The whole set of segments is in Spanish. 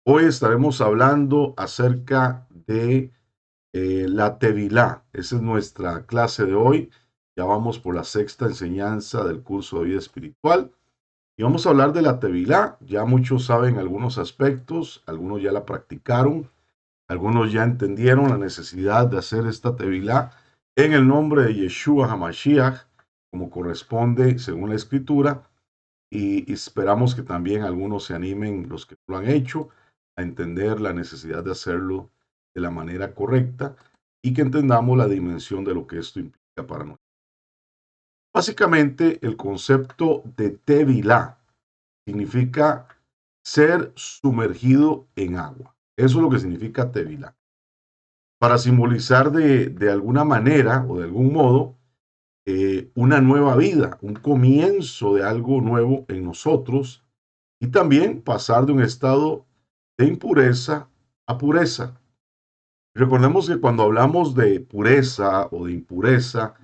Hoy estaremos hablando acerca de la Tevilá. Esa es nuestra clase de hoy. Ya vamos por la sexta enseñanza del curso de vida espiritual. Y vamos a hablar de la Tevilá. Ya muchos saben algunos aspectos, algunos ya la practicaron, algunos ya entendieron la necesidad de hacer esta Tevilá en el nombre de Yeshua HaMashiach, como corresponde según la Escritura. Y esperamos que también algunos se animen, los que lo han hecho, a entender la necesidad de hacerlo de la manera correcta y que entendamos la dimensión de lo que esto implica para nosotros. Básicamente, el concepto de Tevilá significa ser sumergido en agua. Eso es lo que significa Tevilá. Para simbolizar de alguna manera o de algún modo una nueva vida, un comienzo de algo nuevo en nosotros y también pasar de un estado de impureza a pureza. Recordemos que cuando hablamos de pureza o de impureza,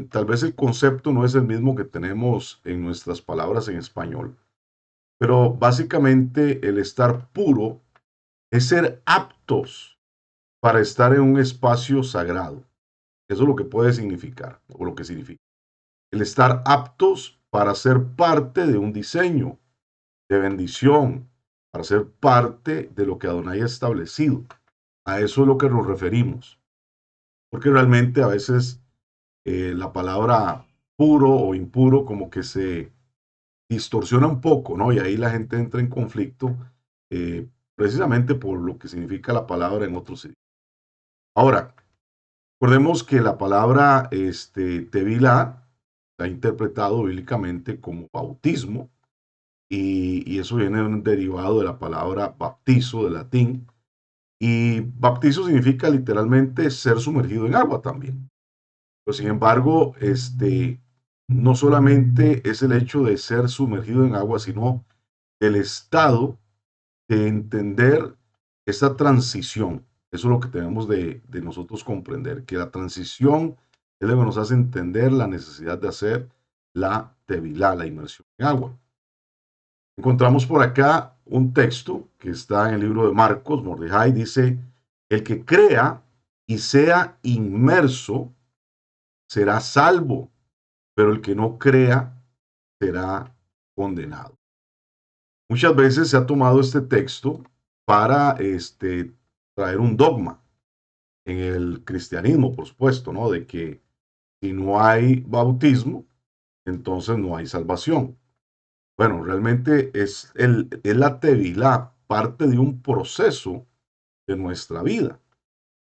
tal vez el concepto no es el mismo que tenemos en nuestras palabras en español, pero básicamente el estar puro es ser aptos para estar en un espacio sagrado. Eso es lo que puede significar, o lo que significa. El estar aptos para ser parte de un diseño de bendición, para ser parte de lo que Adonai ha establecido. A eso es lo que nos referimos. Porque realmente a veces la palabra puro o impuro como que se distorsiona un poco, ¿no? Y ahí la gente entra en conflicto precisamente por lo que significa la palabra en otros idiomas. Ahora, recordemos que la palabra tevilá está interpretado bíblicamente como bautismo, y eso viene de un derivado de la palabra baptizo, de latín, y baptizo significa literalmente ser sumergido en agua también. Pero sin embargo, no solamente es el hecho de ser sumergido en agua, sino el estado de entender esa transición. Eso es lo que tenemos de nosotros comprender, que la transición es lo que nos hace entender la necesidad de hacer la tevilá, la inmersión en agua. Encontramos por acá un texto que está en el libro de Marcos. Mordejai dice: el que crea y sea inmerso será salvo, pero el que no crea será condenado. Muchas veces se ha tomado este texto para traer un dogma en el cristianismo, por supuesto, ¿no? De que si no hay bautismo, entonces no hay salvación. Bueno, realmente es la tevilá, parte de un proceso de nuestra vida.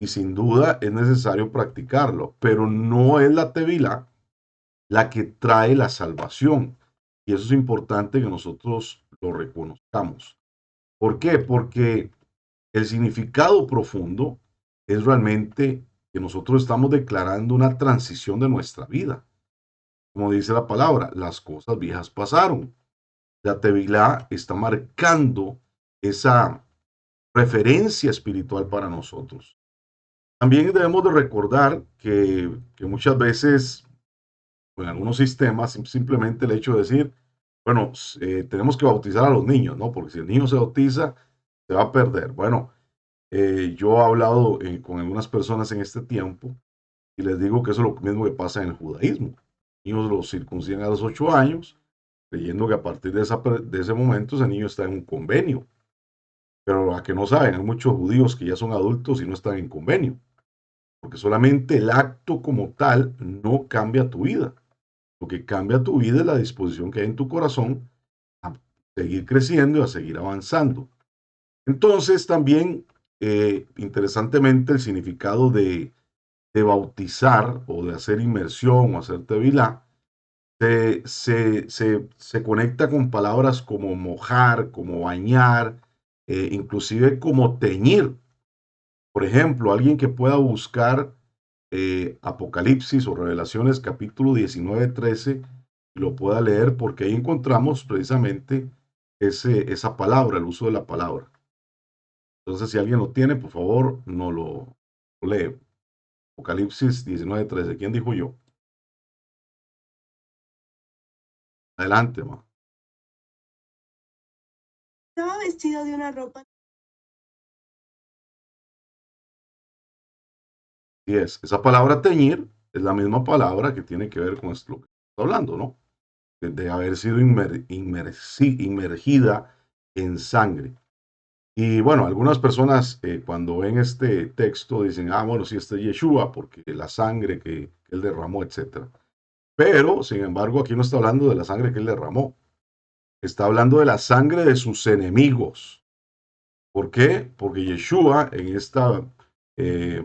Y sin duda es necesario practicarlo, pero no es la tevilá la que trae la salvación. Y eso es importante que nosotros lo reconozcamos. ¿Por qué? Porque el significado profundo es realmente que nosotros estamos declarando una transición de nuestra vida. Como dice la palabra, las cosas viejas pasaron. La Tevilá está marcando esa referencia espiritual para nosotros. También debemos de recordar que muchas veces, en algunos sistemas, simplemente el hecho de decir, bueno, tenemos que bautizar a los niños, ¿no? Porque si el niño se bautiza, se va a perder. Bueno, yo he hablado con algunas personas en este tiempo y les digo que eso es lo mismo que pasa en el judaísmo. Niños los circuncidan a los 8 años, creyendo que a partir de ese momento ese niño está en un convenio. Pero a que no saben, hay muchos judíos que ya son adultos y no están en convenio, porque solamente el acto como tal no cambia tu vida. Lo que cambia tu vida es la disposición que hay en tu corazón a seguir creciendo y a seguir avanzando. Entonces también, interesantemente, el significado de bautizar o de hacer inmersión o hacer tevilá se conecta con palabras como mojar, como bañar, inclusive como teñir. Por ejemplo, alguien que pueda buscar Apocalipsis o Revelaciones capítulo 19-13 lo pueda leer, porque ahí encontramos precisamente esa palabra, el uso de la palabra. Entonces, si alguien lo tiene, por favor, no lo lee. Apocalipsis 19-13. ¿Quién dijo yo? Adelante, ma. Estaba vestido de una ropa. Y esa palabra teñir es la misma palabra que tiene que ver con esto que estamos hablando, ¿no? De haber sido inmergida en sangre. Y bueno, algunas personas cuando ven este texto dicen, ah, bueno, sí, este es Yeshua, porque la sangre que él derramó, etcétera. Pero, sin embargo, aquí no está hablando de la sangre que él derramó. Está hablando de la sangre de sus enemigos. ¿Por qué? Porque Yeshua eh,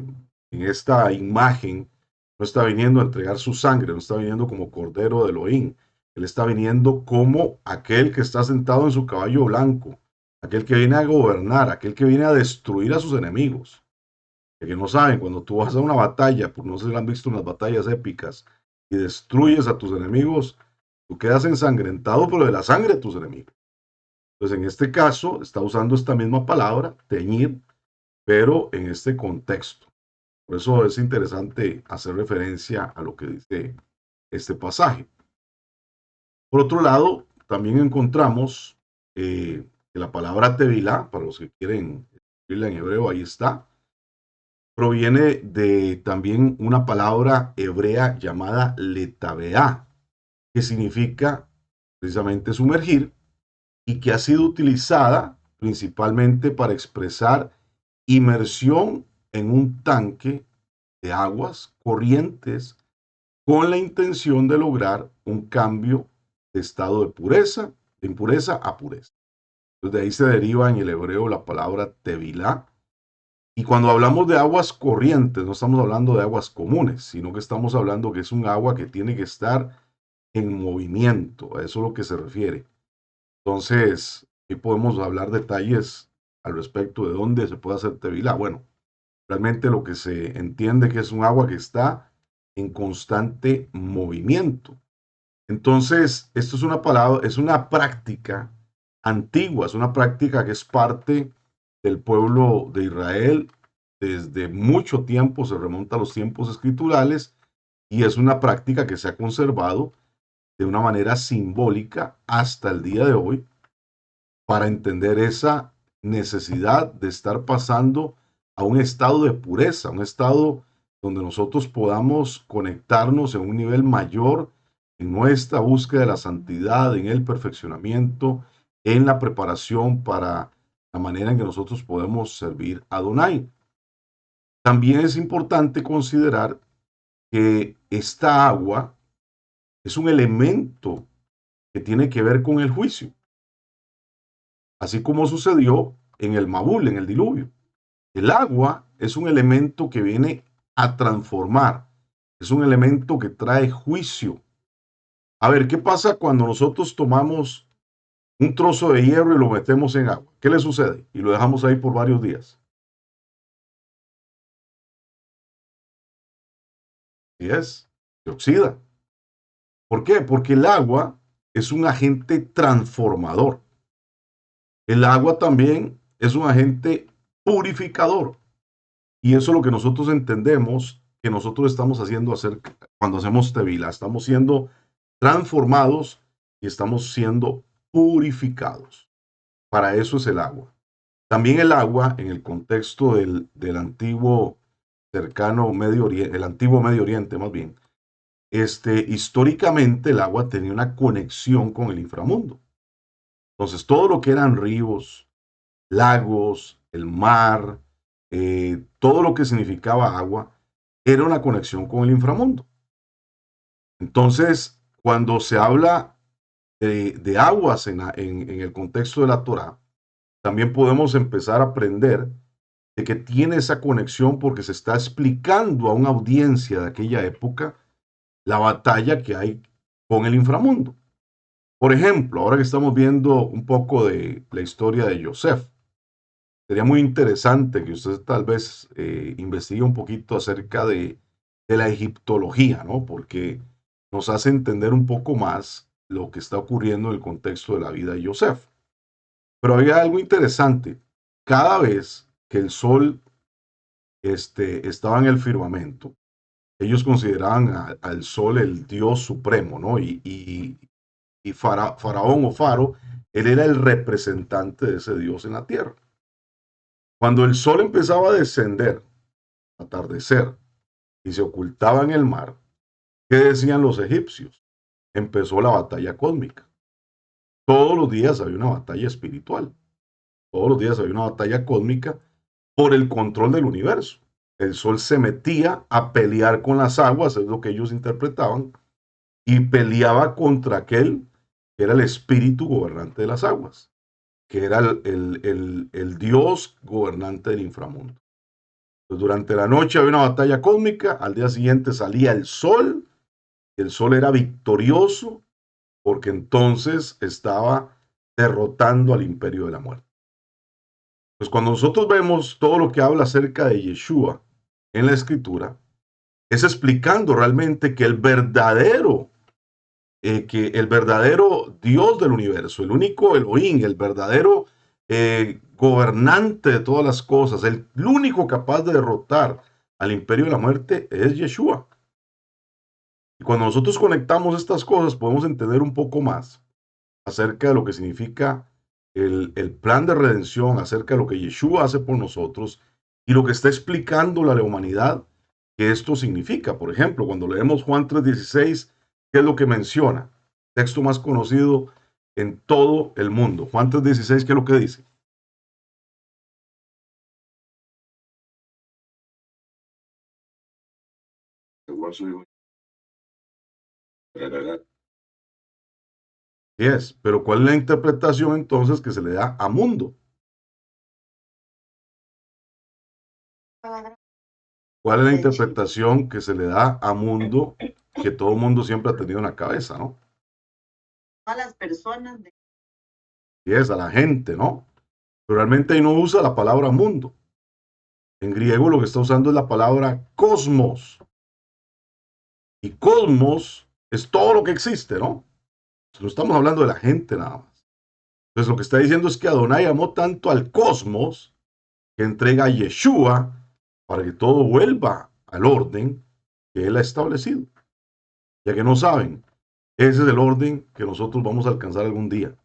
en esta imagen no está viniendo a entregar su sangre, no está viniendo como Cordero de Elohim. Él está viniendo como aquel que está sentado en su caballo blanco, aquel que viene a gobernar, aquel que viene a destruir a sus enemigos. Que no saben, cuando tú vas a una batalla, pues no sé si lo han visto en las batallas épicas, y destruyes a tus enemigos, tú quedas ensangrentado, pero de la sangre de tus enemigos. Entonces, en este caso, está usando esta misma palabra, teñir, pero en este contexto. Por eso es interesante hacer referencia a lo que dice este pasaje. Por otro lado, también encontramos que la palabra tevilá, para los que quieren escribirla en hebreo, ahí está, proviene de también una palabra hebrea llamada letabeá, que significa precisamente sumergir y que ha sido utilizada principalmente para expresar inmersión en un tanque de aguas corrientes con la intención de lograr un cambio de estado de impureza a pureza. Entonces de ahí se deriva en el hebreo la palabra tevilá. Y cuando hablamos de aguas corrientes, no estamos hablando de aguas comunes, sino que estamos hablando que es un agua que tiene que estar en movimiento. A eso es lo que se refiere. Entonces, aquí podemos hablar detalles al respecto de dónde se puede hacer tevilá. Bueno, realmente lo que se entiende que es un agua que está en constante movimiento. Entonces, esto es una palabra, es una práctica antigua, es una práctica que es parte del pueblo de Israel desde mucho tiempo, se remonta a los tiempos escriturales y es una práctica que se ha conservado de una manera simbólica hasta el día de hoy para entender esa necesidad de estar pasando a un estado de pureza, un estado donde nosotros podamos conectarnos en un nivel mayor en nuestra búsqueda de la santidad, en el perfeccionamiento, en la preparación para la manera en que nosotros podemos servir a Adonai. También es importante considerar que esta agua es un elemento que tiene que ver con el juicio, así como sucedió en el Mabul, en el diluvio. El agua es un elemento que viene a transformar, es un elemento que trae juicio. A ver, ¿qué pasa cuando nosotros tomamos un trozo de hierro y lo metemos en agua? ¿Qué le sucede? Y lo dejamos ahí por varios días. Y se oxida. ¿Por qué? Porque el agua es un agente transformador. El agua también es un agente purificador. Y eso es lo que nosotros entendemos que nosotros estamos haciendo cuando hacemos tevila. Estamos siendo transformados y estamos siendo purificados. Para eso es el agua. También el agua, en el contexto del antiguo cercano Medio Oriente, el antiguo Medio Oriente más bien, históricamente el agua tenía una conexión con el inframundo. Entonces, todo lo que eran ríos, lagos, el mar, todo lo que significaba agua, era una conexión con el inframundo. Entonces, cuando se habla de aguas en el contexto de la Torah, también podemos empezar a aprender de que tiene esa conexión porque se está explicando a una audiencia de aquella época la batalla que hay con el inframundo. Por ejemplo, ahora que estamos viendo un poco de la historia de Yosef, sería muy interesante que usted tal vez investigue un poquito acerca de la egiptología, ¿no? Porque nos hace entender un poco más lo que está ocurriendo en el contexto de la vida de Yosef. Pero había algo interesante. Cada vez que el sol estaba en el firmamento, ellos consideraban al sol el dios supremo, ¿no? Y Faraón o Faro Él era el representante de ese Dios en la tierra. Cuando el sol empezaba a descender, atardecer, y se ocultaba en el mar, ¿qué decían los egipcios? Empezó la batalla cósmica. Todos los días había una batalla espiritual. Todos los días había una batalla cósmica por el control del universo. El sol se metía a pelear con las aguas, es lo que ellos interpretaban, y peleaba contra aquel que era el espíritu gobernante de las aguas, que era el Dios gobernante del inframundo. Pues durante la noche había una batalla cósmica, al día siguiente salía el sol era victorioso, porque entonces estaba derrotando al imperio de la muerte. Pues cuando nosotros vemos todo lo que habla acerca de Yeshua en la escritura, es explicando realmente que el verdadero Dios del universo, el único Elohim, el verdadero gobernante de todas las cosas, el único capaz de derrotar al imperio de la muerte es Yeshua. Y cuando nosotros conectamos estas cosas, podemos entender un poco más acerca de lo que significa el plan de redención, acerca de lo que Yeshua hace por nosotros y lo que está explicándole a la humanidad que esto significa. Por ejemplo, cuando leemos Juan 3:16, ¿qué es lo que menciona? Texto más conocido en todo el mundo. Juan 3:16, ¿qué es lo que dice? Yes, pero ¿cuál es la interpretación entonces que se le da a mundo? ¿Cuál es la interpretación que se le da a mundo que todo mundo siempre ha tenido en la cabeza, ¿no? A las personas. Yes, a la gente, ¿no? Pero realmente ahí no usa la palabra mundo. En griego lo que está usando es la palabra cosmos. Y cosmos es todo lo que existe, ¿no? No estamos hablando de la gente nada más. Entonces lo que está diciendo es que Adonai amó tanto al cosmos que entrega a Yeshua para que todo vuelva al orden que Él ha establecido. Ya que no saben, ese es el orden que nosotros vamos a alcanzar algún día.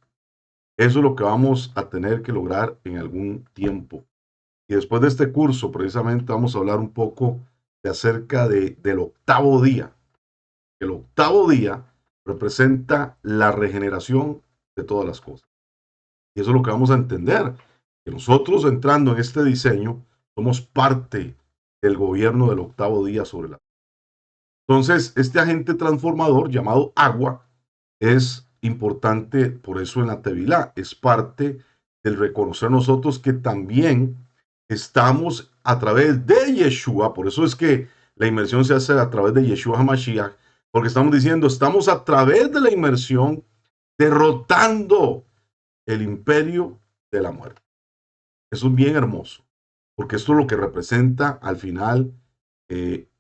Eso es lo que vamos a tener que lograr en algún tiempo. Y después de este curso, precisamente, vamos a hablar un poco acerca del octavo día. El octavo día representa la regeneración de todas las cosas. Y eso es lo que vamos a entender, que nosotros entrando en este diseño somos parte del gobierno del octavo día sobre la. Entonces, este agente transformador llamado agua es importante, por eso en la Tevilá, es parte del reconocer nosotros que también estamos a través de Yeshua, por eso es que la inmersión se hace a través de Yeshua HaMashiach, porque estamos diciendo, estamos a través de la inmersión derrotando el imperio de la muerte. Eso es bien hermoso, porque esto es lo que representa al final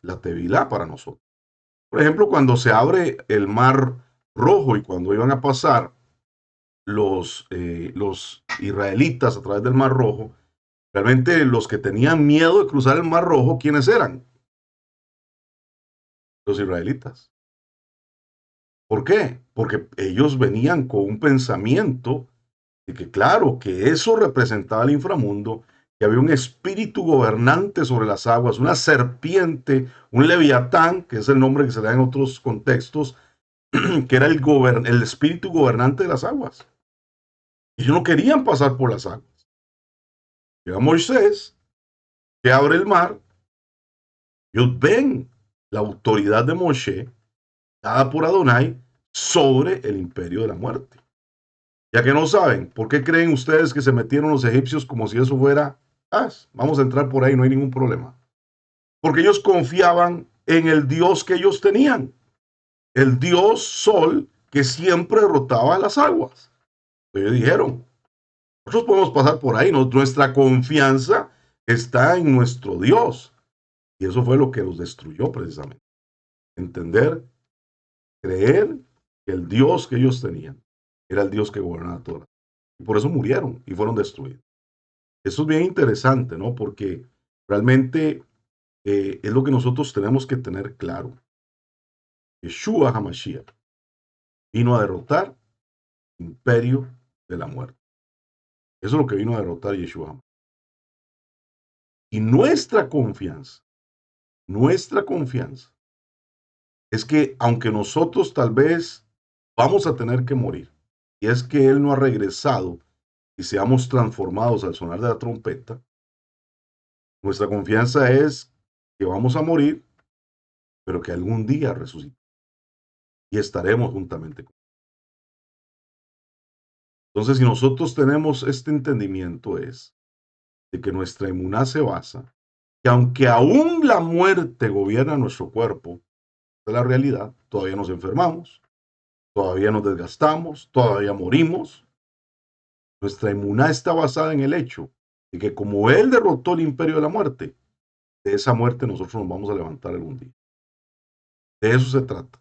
la Tevilá para nosotros. Por ejemplo, cuando se abre el mar rojo y cuando iban a pasar los israelitas a través del mar rojo, realmente los que tenían miedo de cruzar el mar rojo, ¿quiénes eran? Los israelitas. ¿Por qué? Porque ellos venían con un pensamiento de que, claro, que eso representaba el inframundo, que había un espíritu gobernante sobre las aguas, una serpiente, un leviatán, que es el nombre que se da en otros contextos, que era el espíritu gobernante de las aguas. Ellos no querían pasar por las aguas. Llega Moisés, que abre el mar, ellos ven la autoridad de Moshe, dada por Adonai, sobre el imperio de la muerte. Ya que no saben, ¿por qué creen ustedes que se metieron los egipcios como si eso fuera, vamos a entrar por ahí, no hay ningún problema? Porque ellos confiaban en el Dios que ellos tenían, el Dios Sol que siempre derrotaba las aguas. Ellos dijeron, nosotros podemos pasar por ahí, nuestra confianza está en nuestro Dios. Y eso fue lo que los destruyó precisamente. Entender, creer que el Dios que ellos tenían era el Dios que gobernaba todo. Y por eso murieron y fueron destruidos. Eso es bien interesante, ¿no? Porque realmente es lo que nosotros tenemos que tener claro. Yeshua HaMashiach vino a derrotar el imperio de la muerte. Eso es lo que vino a derrotar Yeshua. Y nuestra confianza es que aunque nosotros tal vez vamos a tener que morir, y es que Él no ha regresado y seamos transformados al sonar de la trompeta, nuestra confianza es que vamos a morir, pero que algún día resucitaremos y estaremos juntamente con Él. Entonces, si nosotros tenemos este entendimiento, es de que nuestra emuná se basa, que aunque aún la muerte gobierna nuestro cuerpo, de la realidad, todavía nos enfermamos, todavía nos desgastamos, todavía morimos. Nuestra emuná está basada en el hecho de que como Él derrotó el imperio de la muerte, de esa muerte nosotros nos vamos a levantar algún día. De eso se trata.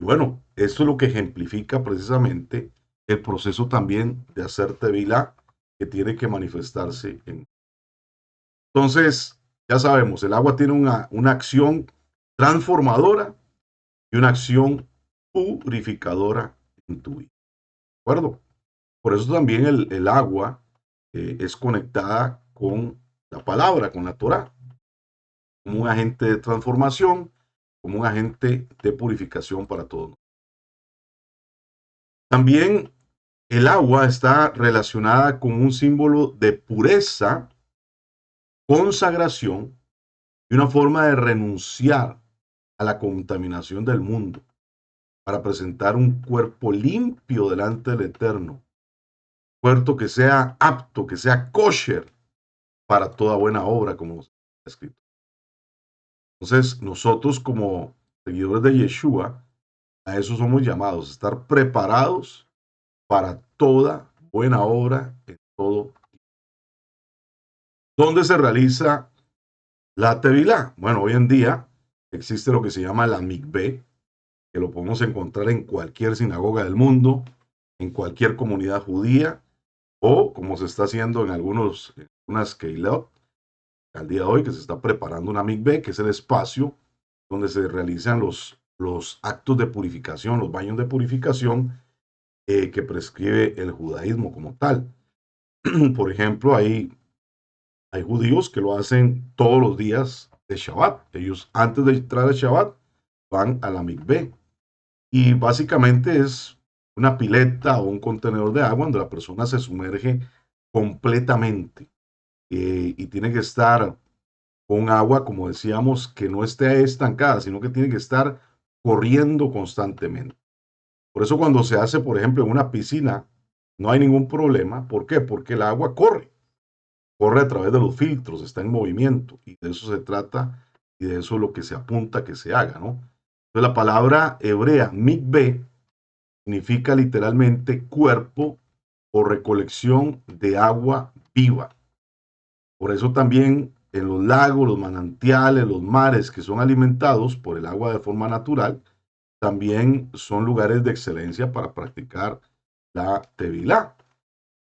Y bueno, esto es lo que ejemplifica precisamente el proceso también de hacer tevilá que tiene que manifestarse en. Entonces, ya sabemos, el agua tiene una acción transformadora y una acción purificadora en tu vida. ¿De acuerdo? Por eso también el agua es conectada con la palabra, con la Torá, como un agente de transformación, como un agente de purificación para todos. También el agua está relacionada con un símbolo de pureza, consagración y una forma de renunciar a la contaminación del mundo para presentar un cuerpo limpio delante del Eterno, cuerpo que sea apto, que sea kosher para toda buena obra, como está escrito. Entonces, nosotros como seguidores de Yeshua, a eso somos llamados, a estar preparados para toda buena obra en todo. ¿Dónde se realiza la tevilá? Bueno, hoy en día existe lo que se llama la mikvé, que lo podemos encontrar en cualquier sinagoga del mundo, en cualquier comunidad judía, o como se está haciendo en algunas keilot, al día de hoy, que se está preparando una mikvé, que es el espacio donde se realizan los actos de purificación, los baños de purificación que prescribe el judaísmo como tal. Por ejemplo, hay judíos que lo hacen todos los días de Shabbat. Ellos antes de entrar a Shabbat van a la mikvé. Y básicamente es una pileta o un contenedor de agua donde la persona se sumerge completamente. Y tiene que estar con agua, como decíamos, que no esté estancada, sino que tiene que estar corriendo constantemente. Por eso cuando se hace, por ejemplo, en una piscina, no hay ningún problema. ¿Por qué? Porque el agua corre a través de los filtros, está en movimiento, y de eso se trata, y de eso es lo que se apunta que se haga, ¿no? Entonces la palabra hebrea, mikveh, significa literalmente cuerpo o recolección de agua viva. Por eso también en los lagos, los manantiales, los mares que son alimentados por el agua de forma natural, también son lugares de excelencia para practicar la tevilá.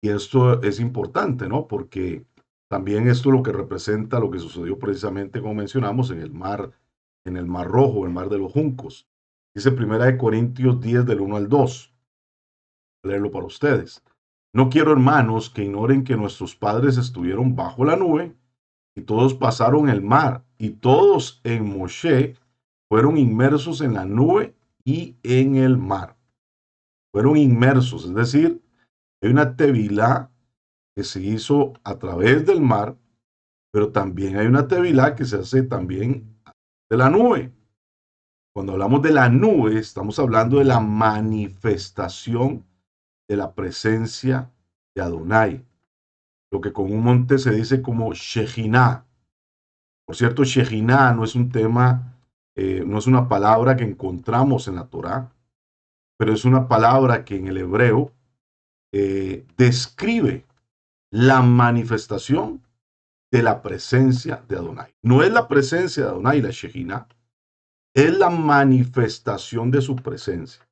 Y esto es importante, ¿no? Porque también esto es lo que representa lo que sucedió precisamente, como mencionamos, en el Mar Rojo, el Mar de los Juncos. Dice 1 Corintios 10 del 1 al 2. Voy a leerlo para ustedes. No quiero, hermanos, que ignoren que nuestros padres estuvieron bajo la nube y todos pasaron el mar y todos en Moshe fueron inmersos en la nube y en el mar. Fueron inmersos, es decir, hay una tevilá que se hizo a través del mar, pero también hay una tevilá que se hace también de la nube. Cuando hablamos de la nube, estamos hablando de la manifestación de la presencia de Adonai, lo que comúnmente se dice como Shejinah. Por cierto, Shejinah no es un tema, no es una palabra que encontramos en la Torá, pero es una palabra que en el hebreo describe la manifestación de la presencia de Adonai. No es la presencia de Adonai la Shejinah, es la manifestación de su presencia.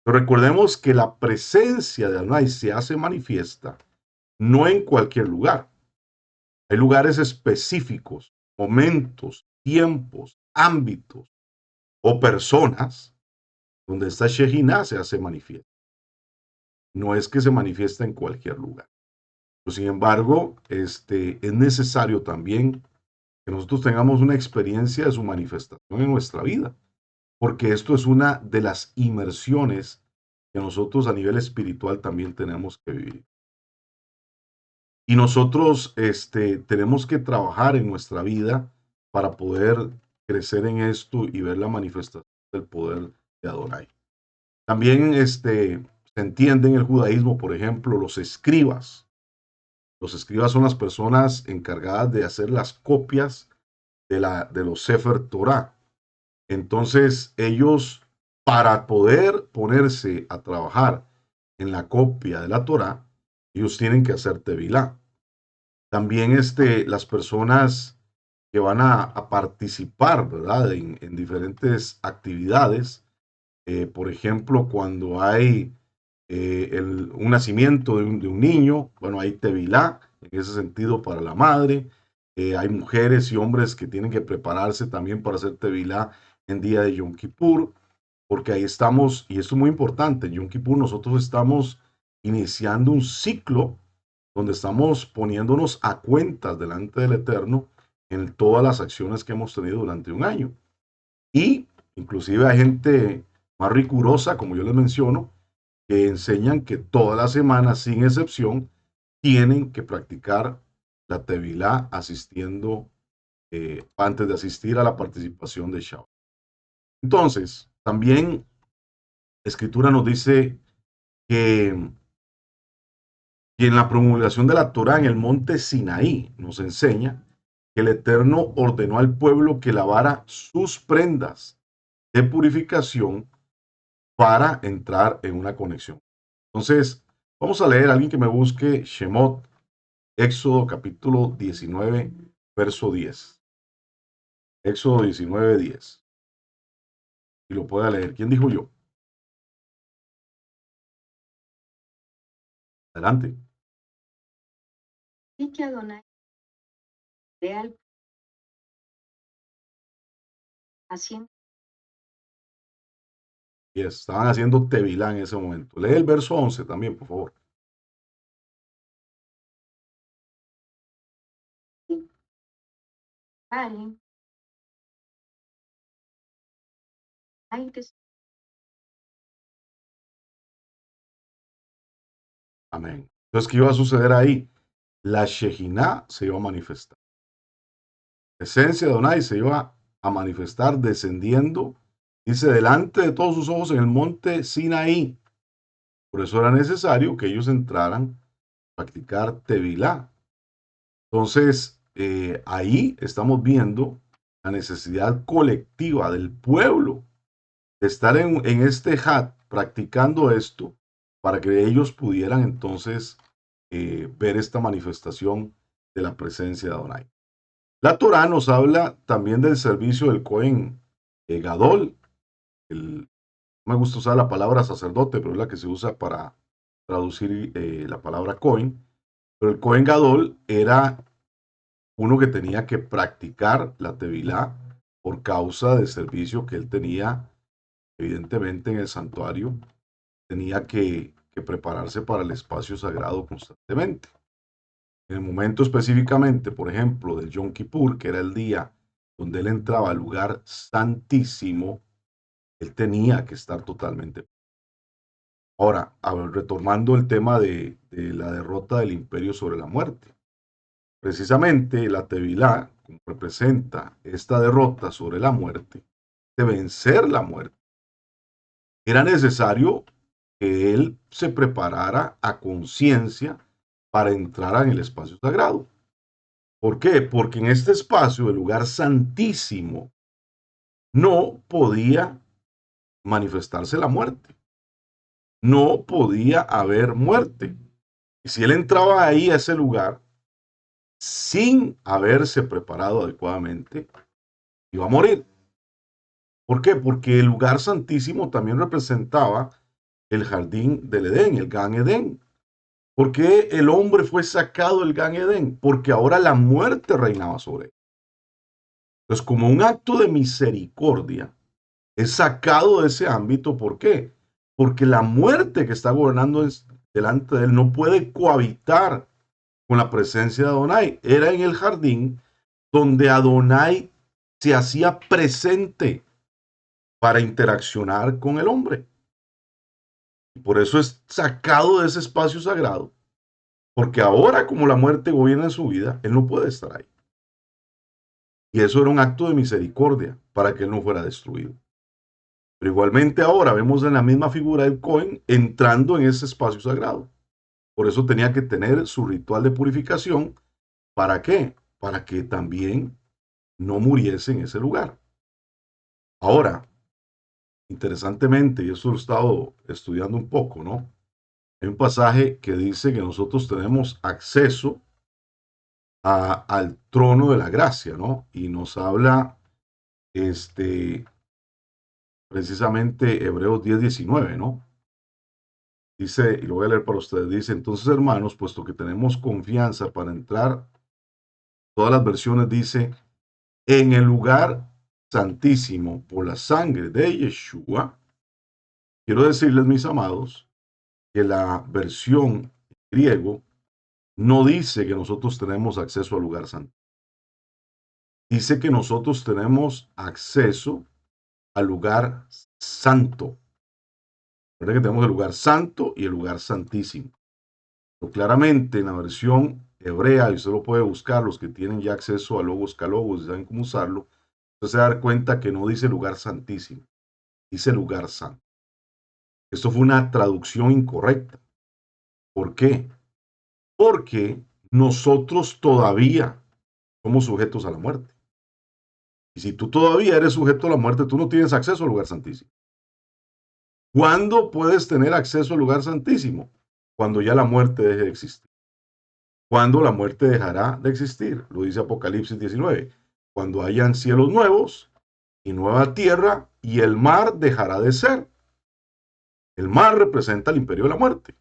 Pero recordemos que la presencia de Adonai se hace manifiesta no en cualquier lugar. Hay lugares específicos, momentos, tiempos, ámbitos o personas donde esta Shejinah se hace manifiesta. no es que se manifiesta en cualquier lugar. Pero, sin embargo, es necesario también que nosotros tengamos una experiencia de su manifestación en nuestra vida, porque esto es una de las inmersiones que nosotros a nivel espiritual también tenemos que vivir. Y nosotros tenemos que trabajar en nuestra vida para poder crecer en esto y ver la manifestación del poder de Adonai. También se entiende en el judaísmo, por ejemplo, los escribas. Los escribas son las personas encargadas de hacer las copias de los Sefer Torah. Entonces, ellos, para poder ponerse a trabajar en la copia de la Torah, ellos tienen que hacer tevilá. También las personas que van a participar, ¿verdad? En diferentes actividades. Por ejemplo, cuando hay un nacimiento de un niño, bueno, hay tevilá, en ese sentido, para la madre. Hay mujeres y hombres que tienen que prepararse también para hacer tevilá en día de Yom Kippur, porque ahí estamos, y esto es muy importante, en Yom Kippur nosotros estamos iniciando un ciclo donde estamos poniéndonos a cuentas delante del Eterno en todas las acciones que hemos tenido durante un año. Y inclusive hay gente más rigurosa, como yo les menciono, que enseñan que todas las semanas, sin excepción, tienen que practicar la Tevilá asistiendo, antes de asistir a la participación de Shabbat. Entonces, también la Escritura nos dice que y en la promulgación de la Torá en el monte Sinaí nos enseña que el Eterno ordenó al pueblo que lavara sus prendas de purificación para entrar en una conexión. Entonces, vamos a leer a alguien que me busque Shemot, Éxodo capítulo 19, verso 10. Éxodo 19, 10. Y lo pueda leer. ¿Quién dijo yo? Adelante. Y que Adonai vea al haciendo Y estaban haciendo Tevilá en ese momento. Lee el verso 11 también, por favor. vale, hay que Amén. Entonces, ¿qué iba a suceder ahí? La Shejinah se iba a manifestar. La esencia de Adonai se iba a manifestar descendiendo, dice, delante de todos sus ojos en el monte Sinaí. Por eso era necesario que ellos entraran a practicar Tevilá. Entonces, ahí estamos viendo la necesidad colectiva del pueblo de estar en este hat practicando esto para que ellos pudieran entonces ver esta manifestación de la presencia de Adonai. La Torá nos habla también del servicio del Cohen Gadol. No me gusta usar la palabra sacerdote, pero es la que se usa para traducir la palabra Cohen. Pero el Cohen Gadol era uno que tenía que practicar la Tevilá por causa del servicio que él tenía, evidentemente, en el santuario. Tenía que prepararse para el espacio sagrado constantemente. En el momento específicamente, por ejemplo, del Yom Kippur, que era el día donde él entraba al lugar santísimo, él tenía que estar totalmente. Ahora, retomando el tema de la derrota del imperio sobre la muerte. Precisamente la Tevilá, como representa esta derrota sobre la muerte, de vencer la muerte, era necesario que él se preparara a conciencia para entrar en el espacio sagrado. ¿Por qué? Porque en este espacio, el lugar santísimo, no podía manifestarse la muerte. No podía haber muerte. Y si él entraba ahí a ese lugar sin haberse preparado adecuadamente, iba a morir. ¿Por qué? Porque el lugar santísimo también representaba el jardín del Edén, el Gan Edén. ¿Por qué el hombre fue sacado del Gan Edén? Porque ahora la muerte reinaba sobre él. Entonces, como un acto de misericordia, es sacado de ese ámbito. ¿Por qué? Porque la muerte que está gobernando delante de él, no puede cohabitar con la presencia de Adonai. Era en el jardín donde Adonai se hacía presente para interaccionar con el hombre. Y por eso es sacado de ese espacio sagrado, porque ahora como la muerte gobierna en su vida, él no puede estar ahí. Y eso era un acto de misericordia para que él no fuera destruido. Pero igualmente ahora vemos en la misma figura del Cohen entrando en ese espacio sagrado. Por eso tenía que tener su ritual de purificación. ¿Para qué? Para que también no muriese en ese lugar. Ahora, interesantemente, y eso lo he estado estudiando un poco, ¿no? Hay un pasaje que dice que nosotros tenemos acceso al trono de la gracia, ¿no? Y nos habla precisamente Hebreos 10:19, ¿no? Dice, y lo voy a leer para ustedes, dice, entonces hermanos, puesto que tenemos confianza para entrar, todas las versiones dice, en el lugar santísimo por la sangre de Yeshua, quiero decirles, mis amados, que la versión griego no dice que nosotros tenemos acceso al lugar santo. Dice que nosotros tenemos acceso al lugar santo. Recuerden que tenemos el lugar santo y el lugar santísimo. Pero claramente en la versión hebrea, y usted lo puede buscar, los que tienen ya acceso a Logos Calogos y saben cómo usarlo, usted se va a dar cuenta que no dice lugar santísimo, dice lugar santo. Esto fue una traducción incorrecta. ¿Por qué? Porque nosotros todavía somos sujetos a la muerte. Y si tú todavía eres sujeto a la muerte, tú no tienes acceso al lugar santísimo. ¿Cuándo puedes tener acceso al lugar santísimo? Cuando ya la muerte deje de existir. ¿Cuándo la muerte dejará de existir? Lo dice Apocalipsis 19. Cuando hayan cielos nuevos y nueva tierra y el mar dejará de ser. El mar representa el imperio de la muerte.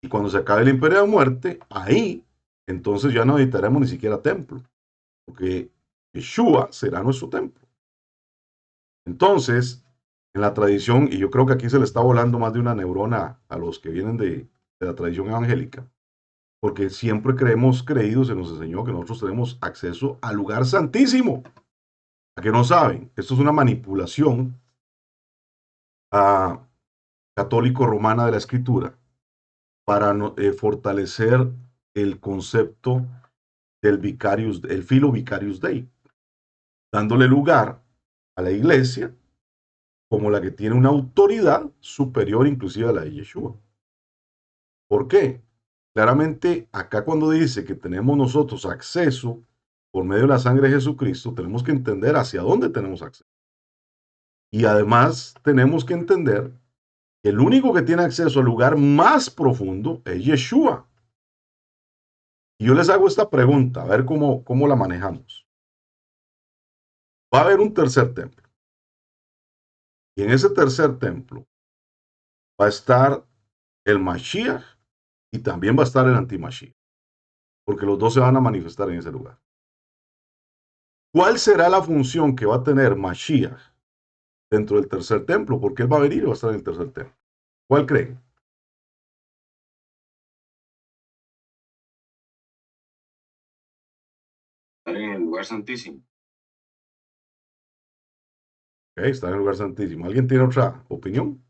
Y cuando se acabe el imperio de la muerte, ahí, entonces ya no necesitaremos ni siquiera templo, porque Yeshua será nuestro templo. Entonces, en la tradición, y yo creo que aquí se le está volando más de una neurona a los que vienen de la tradición evangélica, porque siempre creído, se nos enseñó que nosotros tenemos acceso al lugar santísimo. ¿A que no saben? Esto es una manipulación católico-romana de la escritura para fortalecer el concepto del vicarius, el filo vicarius dei, dándole lugar a la iglesia como la que tiene una autoridad superior inclusive a la de Yeshua. ¿Por qué? Claramente acá cuando dice que tenemos nosotros acceso por medio de la sangre de Jesucristo, tenemos que entender hacia dónde tenemos acceso. Y además tenemos que entender que el único que tiene acceso al lugar más profundo es Yeshua. Y yo les hago esta pregunta, a ver cómo la manejamos. Va a haber un tercer templo. Y en ese tercer templo va a estar el Mashiach y también va a estar el anti-Mashiach, porque los dos se van a manifestar en ese lugar. ¿Cuál será la función que va a tener Mashiach dentro del tercer templo? Porque él va a venir y va a estar en el tercer templo. ¿Cuál creen? Estar en el lugar santísimo. Okay, está en el lugar santísimo. ¿Alguien tiene otra opinión?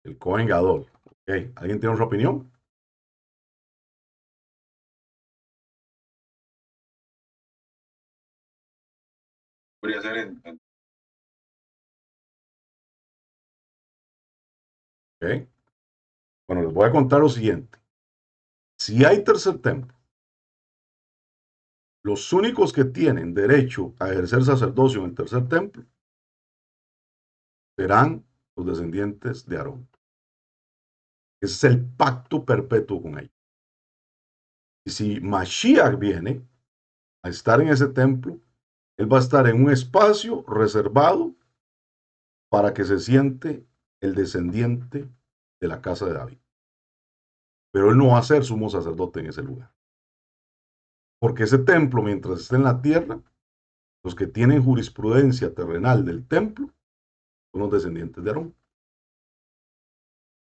El Cohen Gadol. Okay. ¿Alguien tiene otra opinión? Podría ser en Okay. Bueno, les voy a contar lo siguiente. Si hay tercer templo, los únicos que tienen derecho a ejercer sacerdocio en el tercer templo serán los descendientes de Aarón. Ese es el pacto perpetuo con ellos. Y si Mashiach viene a estar en ese templo, él va a estar en un espacio reservado para que se siente el descendiente de la casa de David. Pero él no va a ser sumo sacerdote en ese lugar. Porque ese templo, mientras esté en la tierra, Los que tienen jurisprudencia terrenal del templo son los descendientes de Aarón.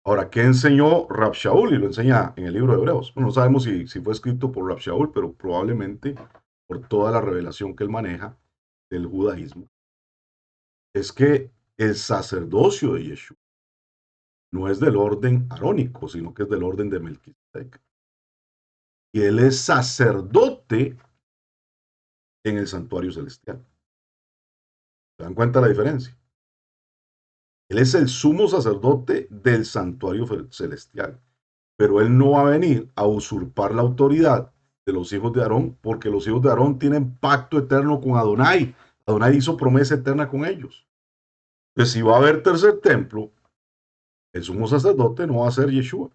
Ahora, ¿qué enseñó Rab Shaul? Y lo enseña en el libro de Hebreos. Bueno, no sabemos si fue escrito por Rab Shaul, pero probablemente por toda la revelación que él maneja del judaísmo. Es que el sacerdocio de Yeshua no es del orden arónico, sino que es del orden de Melquisedec. Y él es sacerdote en el santuario celestial. ¿Se dan cuenta la diferencia? Él es el sumo sacerdote del santuario celestial, pero él no va a venir a usurpar la autoridad de los hijos de Aarón, porque los hijos de Aarón tienen pacto eterno con Adonai. Adonai hizo promesa eterna con ellos. Entonces, si va a haber tercer templo, el sumo sacerdote no va a ser Yeshua.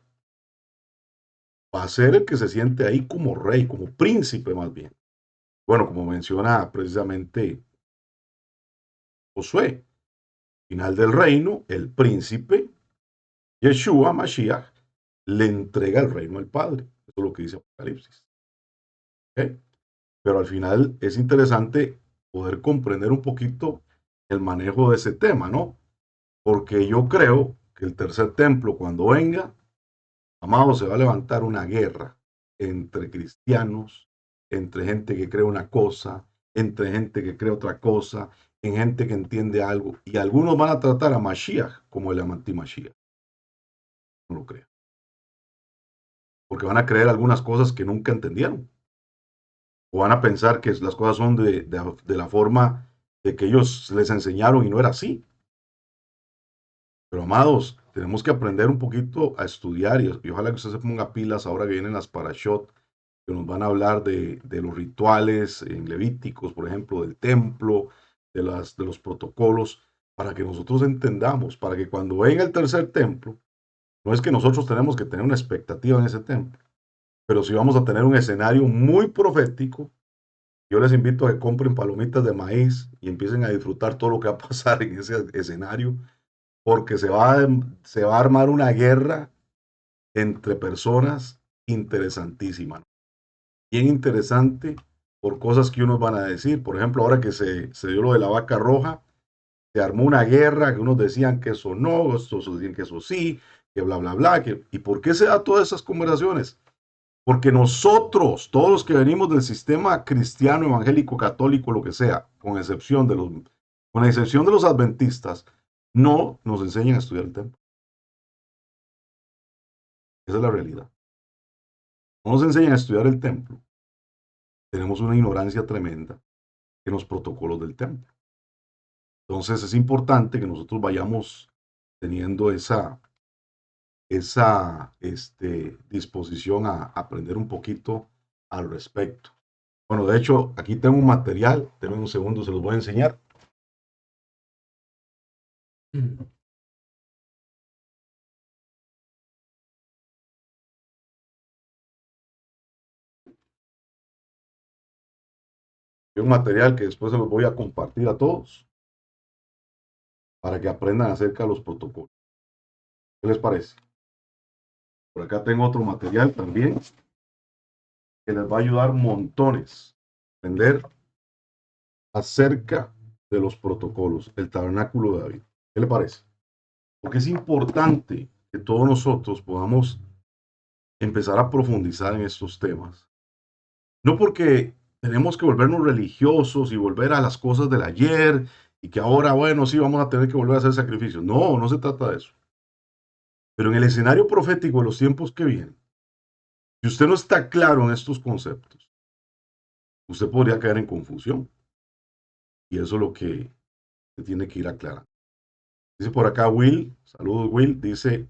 Va a ser el que se siente ahí como rey, como príncipe más bien. Bueno, como menciona precisamente Josué, final del reino, el príncipe Yeshua Mashiach le entrega el reino al Padre. Eso es lo que dice Apocalipsis. ¿Okay? Pero al final es interesante poder comprender un poquito el manejo de ese tema, ¿no? Porque yo creo que el tercer templo, cuando venga, amado, se va a levantar una guerra entre cristianos, entre gente que cree una cosa, entre gente que cree otra cosa, en gente que entiende algo. Y algunos van a tratar a Mashiach como el anti-Mashiach. No lo creo. Porque van a creer algunas cosas que nunca entendieron. O van a pensar que las cosas son de la forma de que ellos les enseñaron y no era así. Pero amados, tenemos que aprender un poquito a estudiar y ojalá que usted se ponga pilas ahora que vienen las parashot, que nos van a hablar de los rituales en Levíticos, por ejemplo, del templo, de los protocolos, para que nosotros entendamos, para que cuando venga el tercer templo, no es que nosotros tenemos que tener una expectativa en ese templo, pero sí vamos a tener un escenario muy profético. Yo les invito a que compren palomitas de maíz y empiecen a disfrutar todo lo que va a pasar en ese escenario, porque se va a armar una guerra entre personas interesantísima. Bien interesante por cosas que unos van a decir. Por ejemplo, ahora que se dio lo de la vaca roja, se armó una guerra, que unos decían que eso no, otros decían que eso sí, que bla, bla, bla. ¿Y por qué se da todas esas conversaciones? Porque nosotros, todos los que venimos del sistema cristiano, evangélico, católico, lo que sea, con excepción de los adventistas, no nos enseñan a estudiar el templo. Esa es la realidad. No nos enseñan a estudiar el templo. Tenemos una ignorancia tremenda en los protocolos del templo. Entonces es importante que nosotros vayamos teniendo esa disposición a aprender un poquito al respecto. Bueno, de hecho, aquí tengo un material, denme un segundo, se los voy a enseñar. Un material que después se los voy a compartir a todos para que aprendan acerca de los protocolos. ¿Qué les parece? Por acá tengo otro material también que les va a ayudar montones a aprender acerca de los protocolos, el tabernáculo de David. ¿Qué le parece? Porque es importante que todos nosotros podamos empezar a profundizar en estos temas. No porque tenemos que volvernos religiosos y volver a las cosas del ayer y que ahora, bueno, sí, vamos a tener que volver a hacer sacrificios. No, no se trata de eso. Pero en el escenario profético de los tiempos que vienen, si usted no está claro en estos conceptos, usted podría caer en confusión. Y eso es lo que se tiene que ir aclarando. Dice por acá Will, saludos Will, dice,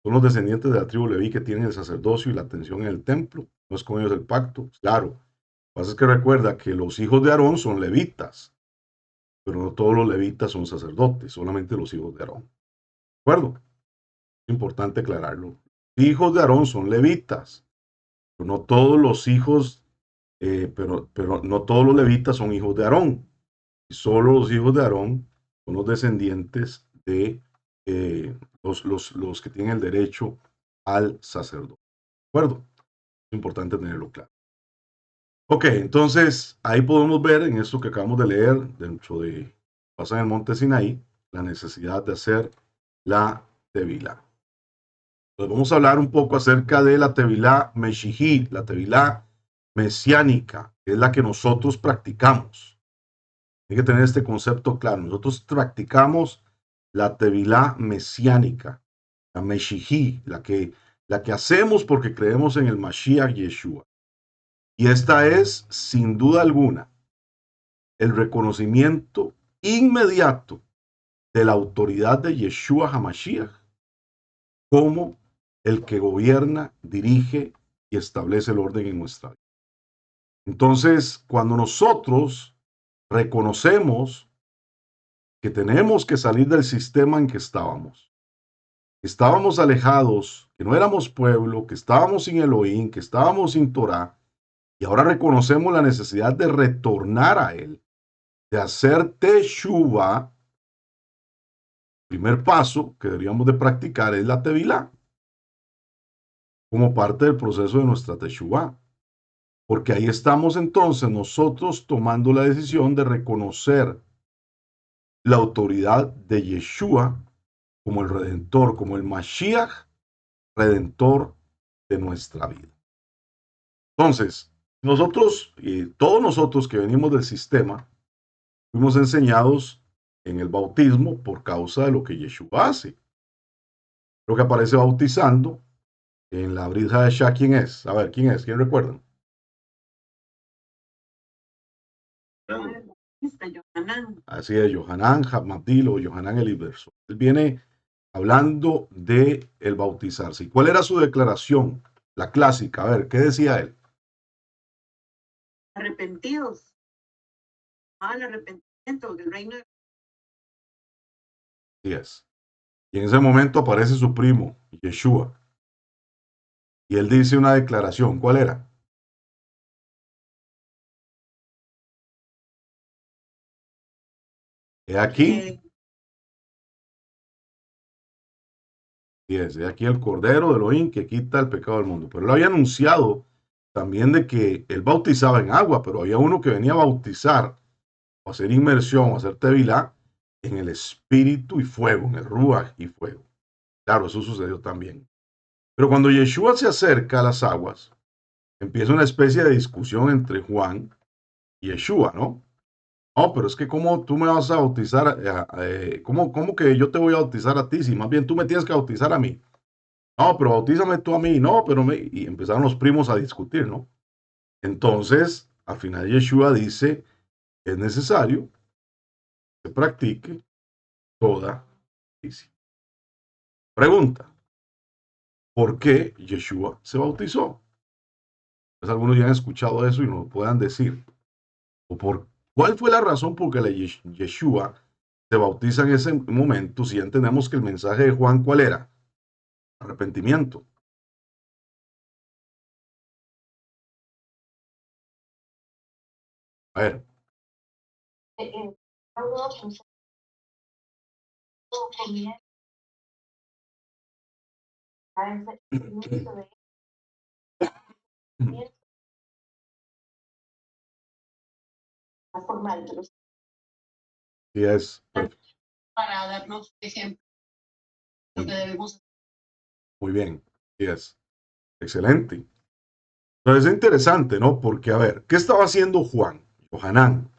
son los descendientes de la tribu Leví que tienen el sacerdocio y la atención en el templo, no es con ellos el pacto. Claro, lo que pasa es que recuerda que los hijos de Aarón son levitas, pero no todos los levitas son sacerdotes, solamente los hijos de Aarón. ¿De acuerdo? Es importante aclararlo. Hijos de Aarón son levitas, pero no todos los hijos, pero no todos los levitas son hijos de Aarón. Y solo los hijos de Aarón son los descendientes de los que tienen el derecho al sacerdote. ¿De acuerdo? Es importante tenerlo claro. Ok, entonces ahí podemos ver en esto que acabamos de leer, dentro de pasa en el monte Sinaí, la necesidad de hacer la tevilá. Pues vamos a hablar un poco acerca de la tevilá meshihí, la tevilá mesiánica, que es la que nosotros practicamos. Hay que tener este concepto claro. Nosotros practicamos la tevilá mesiánica, la meshihí, la que hacemos porque creemos en el Mashiach Yeshua. Y esta es, sin duda alguna, el reconocimiento inmediato de la autoridad de Yeshua HaMashiach como el que gobierna, dirige y establece el orden en nuestra vida. Entonces, cuando nosotros reconocemos que tenemos que salir del sistema en que estábamos alejados, que no éramos pueblo, que estábamos sin Elohim, que estábamos sin Torah, y ahora reconocemos la necesidad de retornar a Él, de hacer teshuva. Primer paso que deberíamos de practicar es la tevilá, como parte del proceso de nuestra teshuva. Porque ahí estamos entonces nosotros tomando la decisión de reconocer la autoridad de Yeshua como el Redentor, como el Mashiach Redentor de nuestra vida. Entonces, nosotros, y todos nosotros que venimos del sistema, fuimos enseñados en el bautismo por causa de lo que Yeshua hace. Lo que aparece bautizando en la Brit Hadashah, ¿quién es? A ver, ¿quién es? ¿Quién recuerdan? Así es, Yohanan Hamabdil o Yohanan el Inverso. Él viene hablando de el bautizarse. ¿Y cuál era su declaración? La clásica. A ver, ¿qué decía él? Arrepentidos. Al arrepentimiento del reino de... Así es. Y en ese momento aparece su primo, Yeshua. Y él dice una declaración. ¿Cuál era? He aquí. Y es de aquí el Cordero de Elohim que quita el pecado del mundo. Pero él había anunciado también de que él bautizaba en agua, pero había uno que venía a bautizar, o hacer inmersión, o hacer tevilá, en el espíritu y fuego, en el ruach y fuego. Claro, eso sucedió también. Pero cuando Yeshua se acerca a las aguas, empieza una especie de discusión entre Juan y Yeshua, ¿no? No, pero es que ¿cómo tú me vas a bautizar? ¿Cómo que yo te voy a bautizar a ti? Si más bien tú me tienes que bautizar a mí. No, pero bautízame tú a mí. No, pero y empezaron los primos a discutir, ¿no? Entonces, al final Yeshua dice, es necesario que practique toda justicia. Pregunta, ¿por qué Yeshua se bautizó? Pues algunos ya han escuchado eso y nos lo puedan decir. ¿Cuál fue la razón por la que Yeshua se bautiza en ese momento si entendemos que el mensaje de Juan, ¿cuál era? Arrepentimiento. A ver. Sí, es perfecto. Para darnos ejemplo de lo que debemos. Muy bien, sí es. Excelente. Entonces es interesante, ¿no? Porque, a ver, ¿qué estaba haciendo Juan? Johanán.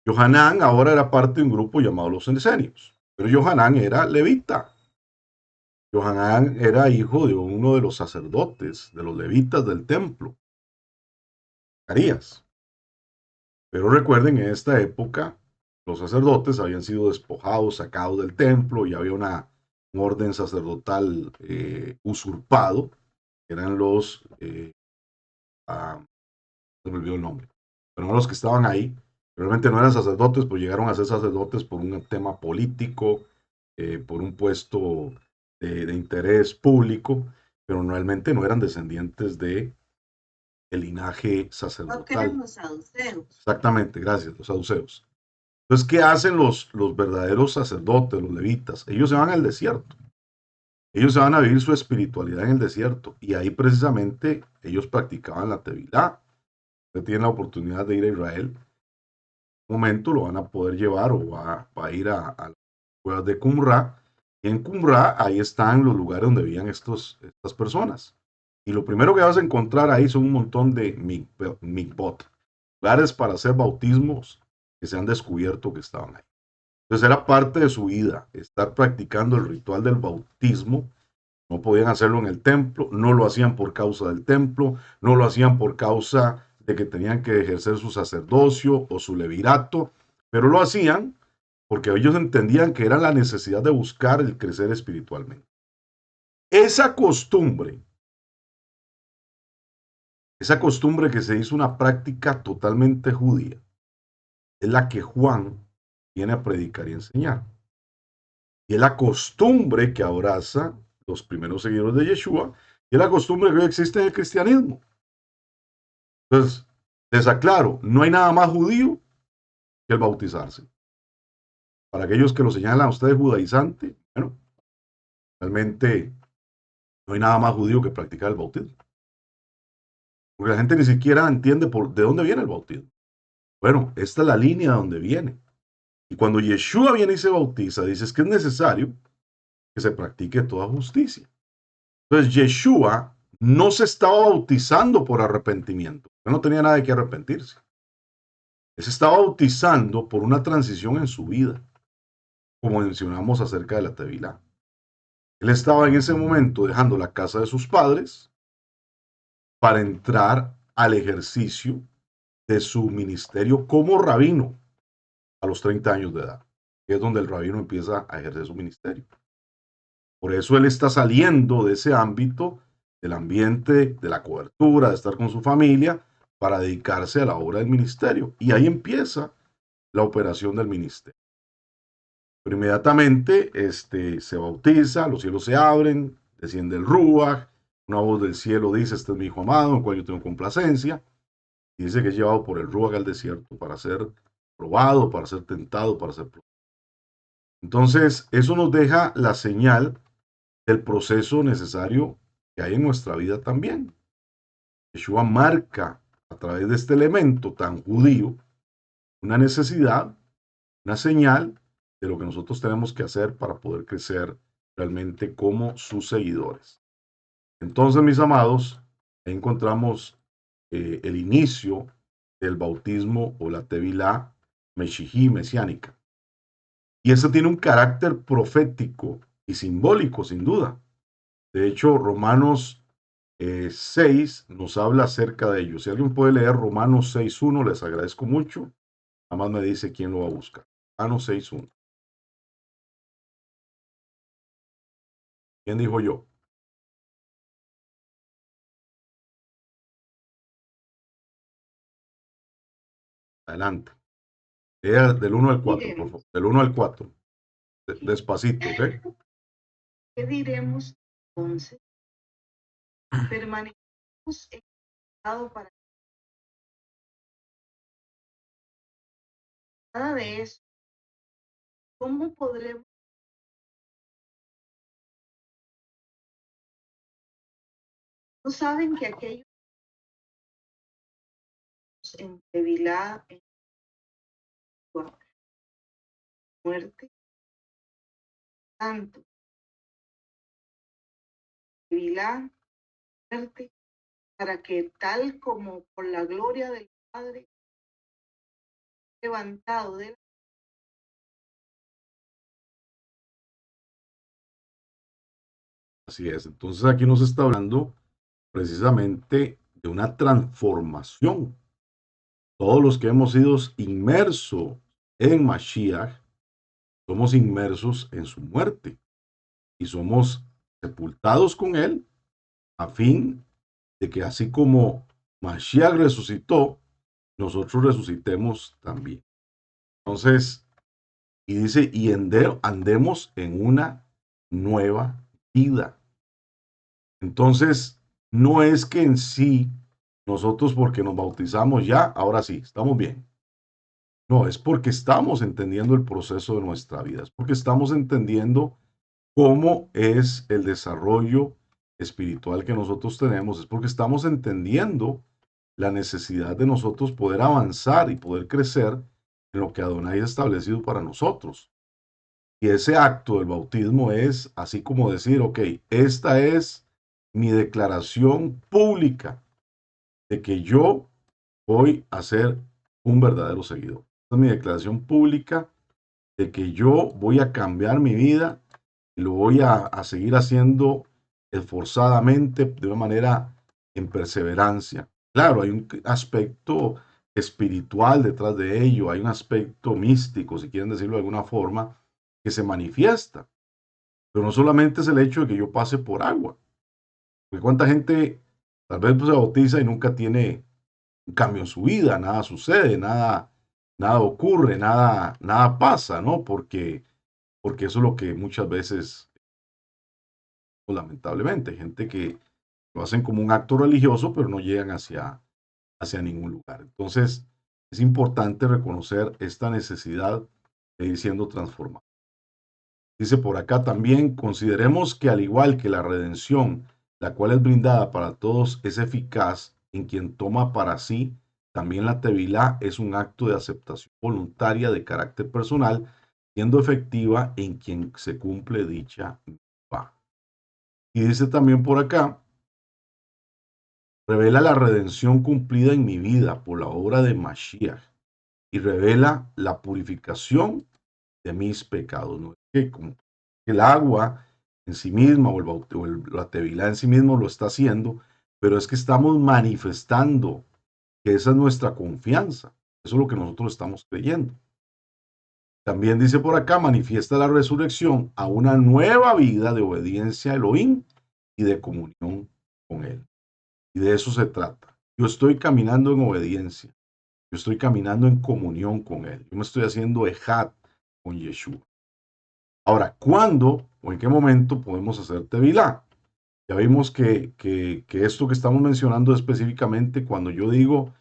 Johanán ahora era parte de un grupo llamado los Esenios, pero Johanán era levita. Johanán era hijo de uno de los sacerdotes, de los levitas del templo, Zacarías. Pero recuerden, en esta época, los sacerdotes habían sido despojados, sacados del templo, y había un orden sacerdotal usurpado, que eran los, se me olvidó el nombre, pero no los que estaban ahí, realmente no eran sacerdotes, pues llegaron a ser sacerdotes por un tema político, por un puesto de interés público, pero realmente no eran descendientes de el linaje sacerdotal. No, que eran los saduceos. Exactamente, gracias, los saduceos. Entonces, ¿qué hacen los verdaderos sacerdotes, los levitas? Ellos se van al desierto. Ellos se van a vivir su espiritualidad en el desierto. Y ahí precisamente ellos practicaban la tevilá. usted tiene la oportunidad de ir a Israel, en un momento lo van a poder llevar o va a ir a las cuevas de Qumrá. Y en Qumrá, ahí están los lugares donde vivían estas personas. Y lo primero que vas a encontrar ahí son un montón de mikvot, lugares para hacer bautismos que se han descubierto que estaban ahí. Entonces era parte de su vida, estar practicando el ritual del bautismo. No podían hacerlo en el templo, no lo hacían por causa del templo, no lo hacían por causa de que tenían que ejercer su sacerdocio o su levirato, pero lo hacían porque ellos entendían que era la necesidad de buscar el crecer espiritualmente. Esa costumbre que se hizo una práctica totalmente judía, es la que Juan viene a predicar y enseñar. Y es la costumbre que abraza los primeros seguidores de Yeshua, y es la costumbre que hoy existe en el cristianismo. Entonces, les aclaro, no hay nada más judío que el bautizarse. Para aquellos que lo señalan a ustedes judaizante, bueno, realmente no hay nada más judío que practicar el bautismo. Porque la gente ni siquiera entiende de dónde viene el bautismo. Bueno, esta es la línea de donde viene. Y cuando Yeshua viene y se bautiza, dice que es necesario que se practique toda justicia. Entonces, Yeshua no se estaba bautizando por arrepentimiento. Él no tenía nada de qué arrepentirse. Él se estaba bautizando por una transición en su vida, como mencionamos acerca de la Tevilá. Él estaba en ese momento dejando la casa de sus padres para entrar al ejercicio de su ministerio como rabino a los 30 años de edad, que es donde el rabino empieza a ejercer su ministerio. Por eso él está saliendo de ese ámbito, del ambiente, de la cobertura, de estar con su familia, para dedicarse a la obra del ministerio. Y ahí empieza la operación del ministerio. Pero inmediatamente se bautiza, los cielos se abren, desciende el Ruach, una voz del cielo dice, este es mi hijo amado, en el cual yo tengo complacencia, y dice que es llevado por el Ruach al desierto para ser probado, para ser tentado, para ser probado. Entonces, eso nos deja la señal del proceso necesario que hay en nuestra vida también. Yeshua marca a través de este elemento tan judío una necesidad, una señal de lo que nosotros tenemos que hacer para poder crecer realmente como sus seguidores. Entonces, mis amados, encontramos el inicio del bautismo o la tevilá meshihí, mesiánica. Y eso tiene un carácter profético y simbólico, sin duda. De hecho, Romanos 6 nos habla acerca de ello. Si alguien puede leer Romanos 6.1, les agradezco mucho. Nada más me dice quién lo va a buscar. Romanos 6.1. ¿Quién dijo yo? Adelante. Lea del 1 al 4, por favor. Del 1 al 4. Despacito, ¿ok? ¿Qué diremos entonces? Permanecemos en el pecado para nada de eso. ¿Cómo podremos? ¿No saben que aquellos en Tevilá, en muerte, tanto Tevilá, muerte, para que tal como por la gloria del Padre levantado de la Así es. Entonces aquí nos está hablando precisamente de una transformación. Todos los que hemos sido inmersos en Mashiach, somos inmersos en su muerte y somos sepultados con él a fin de que así como Mashiach resucitó, nosotros resucitemos también. Entonces, y dice, y andemos en una nueva vida. Entonces, no es que en sí nosotros porque nos bautizamos ya, ahora sí, estamos bien. No, es porque estamos entendiendo el proceso de nuestra vida, es porque estamos entendiendo cómo es el desarrollo espiritual que nosotros tenemos, es porque estamos entendiendo la necesidad de nosotros poder avanzar y poder crecer en lo que Adonai ha establecido para nosotros. Y ese acto del bautismo es así como decir, ok, esta es mi declaración pública de que yo voy a ser un verdadero seguidor. Esta es mi declaración pública de que yo voy a cambiar mi vida y lo voy a seguir haciendo esforzadamente, de una manera en perseverancia. Claro, hay un aspecto espiritual detrás de ello, hay un aspecto místico, si quieren decirlo de alguna forma, que se manifiesta. Pero no solamente es el hecho de que yo pase por agua. Porque cuánta gente tal vez se bautiza y nunca tiene un cambio en su vida, nada sucede, nada ocurre, nada pasa, ¿no? Porque eso es lo que muchas veces, pues, lamentablemente, hay gente que lo hacen como un acto religioso, pero no llegan hacia ningún lugar. Entonces, es importante reconocer esta necesidad de ir siendo transformado. Dice por acá también, consideremos que al igual que la redención, la cual es brindada para todos, es eficaz en quien toma para sí, también la tevilá es un acto de aceptación voluntaria de carácter personal, siendo efectiva en quien se cumple dicha mitzvah. Y dice también por acá, revela la redención cumplida en mi vida por la obra de Mashiach y revela la purificación de mis pecados. ¿No? Que como el agua en sí misma o la tevilá en sí mismo lo está haciendo, pero es que estamos manifestando que esa es nuestra confianza. Eso es lo que nosotros estamos creyendo. También dice por acá, manifiesta la resurrección a una nueva vida de obediencia a Elohim y de comunión con Él. Y de eso se trata. Yo estoy caminando en obediencia. Yo estoy caminando en comunión con Él. Yo me estoy haciendo ejat con Yeshua. Ahora, ¿cuándo o en qué momento podemos hacer tevilá? Ya vimos que esto que estamos mencionando específicamente cuando yo digo,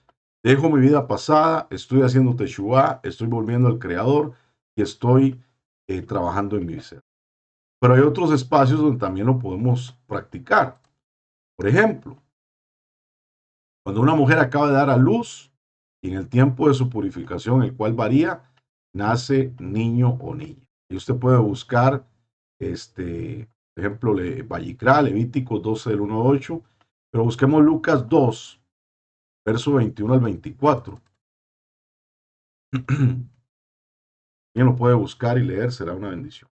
dejo mi vida pasada, estoy haciendo teshuvá, estoy volviendo al Creador y estoy trabajando en mi ser. Pero hay otros espacios donde también lo podemos practicar. Por ejemplo, cuando una mujer acaba de dar a luz y en el tiempo de su purificación, el cual varía, nace niño o niña. Y usted puede buscar, por ejemplo, Vallicrá, Levítico 12 del 1 al 8, pero busquemos Lucas 2, verso 21 al 24. Quien lo puede buscar y leer será una bendición.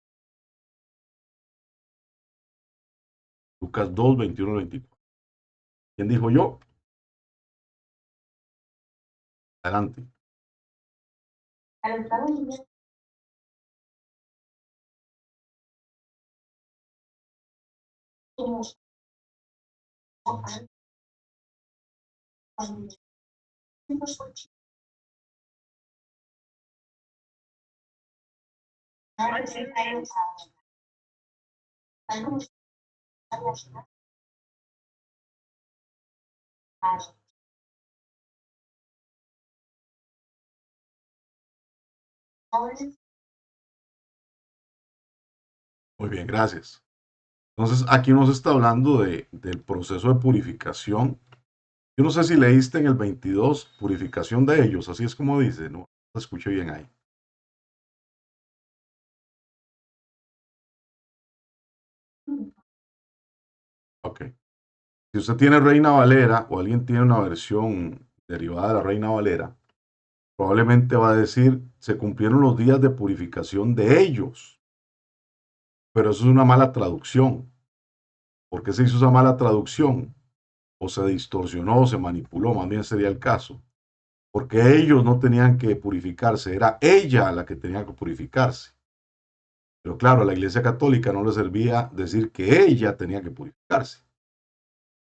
Lucas 2, 21 al 24. ¿Quién dijo yo? Adelante. Muy bien, gracias. Entonces, aquí nos está hablando del proceso de purificación. Yo no sé si leíste en el 22, purificación de ellos, así es como dice, no lo escuché bien ahí. Ok. Si usted tiene Reina Valera o alguien tiene una versión derivada de la Reina Valera, probablemente va a decir, se cumplieron los días de purificación de ellos. Pero eso es una mala traducción. ¿Por qué se hizo esa mala traducción? O se distorsionó o se manipuló, más bien sería el caso. Porque ellos no tenían que purificarse, era ella la que tenía que purificarse. Pero claro, a la Iglesia Católica no le servía decir que ella tenía que purificarse,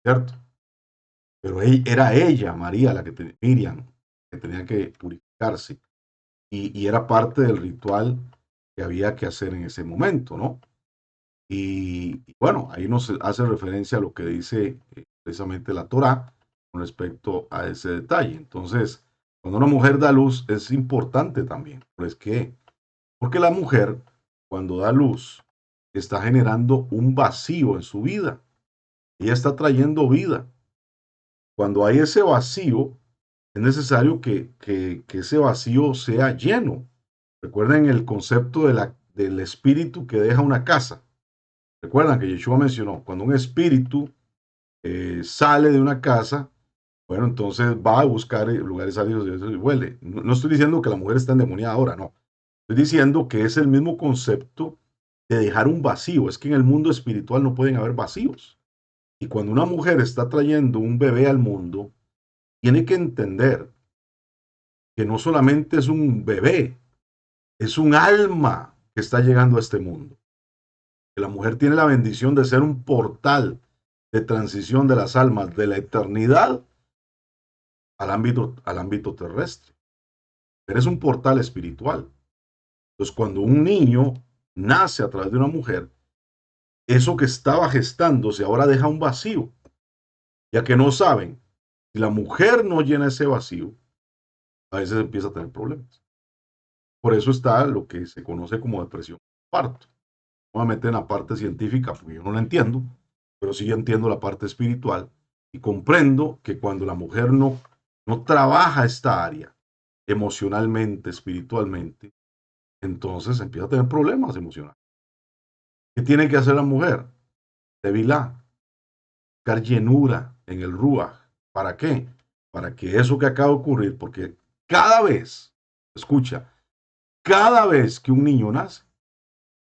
¿cierto? Pero era ella, María, Miriam, que tenía que purificarse. Y era parte del ritual que había que hacer en ese momento, ¿no? Y bueno, ahí nos hace referencia a lo que dice precisamente la Torá con respecto a ese detalle. Entonces, cuando una mujer da luz es importante también. Pues que, porque la mujer, cuando da luz, está generando un vacío en su vida. Ella está trayendo vida. cuando hay ese vacío, es necesario que ese vacío sea lleno. Recuerden el concepto del espíritu que deja una casa. Recuerdan que Yeshua mencionó, cuando un espíritu sale de una casa, bueno, entonces va a buscar lugares áridos y huele. No, no estoy diciendo que la mujer está endemoniada ahora, no. Estoy diciendo que es el mismo concepto de dejar un vacío. Es que en el mundo espiritual no pueden haber vacíos. Y cuando una mujer está trayendo un bebé al mundo, tiene que entender que no solamente es un bebé, es un alma que está llegando a este mundo. Que la mujer tiene la bendición de ser un portal de transición de las almas de la eternidad al ámbito terrestre. Eres un portal espiritual. Entonces, cuando un niño nace a través de una mujer, eso que estaba gestándose ahora deja un vacío, ya que no saben, si la mujer no llena ese vacío, a veces empieza a tener problemas. Por eso está lo que se conoce como depresión parto. No me meto en la parte científica porque yo no la entiendo, pero sí entiendo la parte espiritual y comprendo que cuando la mujer no trabaja esta área emocionalmente, espiritualmente, entonces empieza a tener problemas emocionales. ¿Qué tiene que hacer la mujer? Tevilá, buscar llenura en el ruaj. ¿Para qué? Para que eso que acaba de ocurrir, porque cada vez, escucha, cada vez que un niño nace,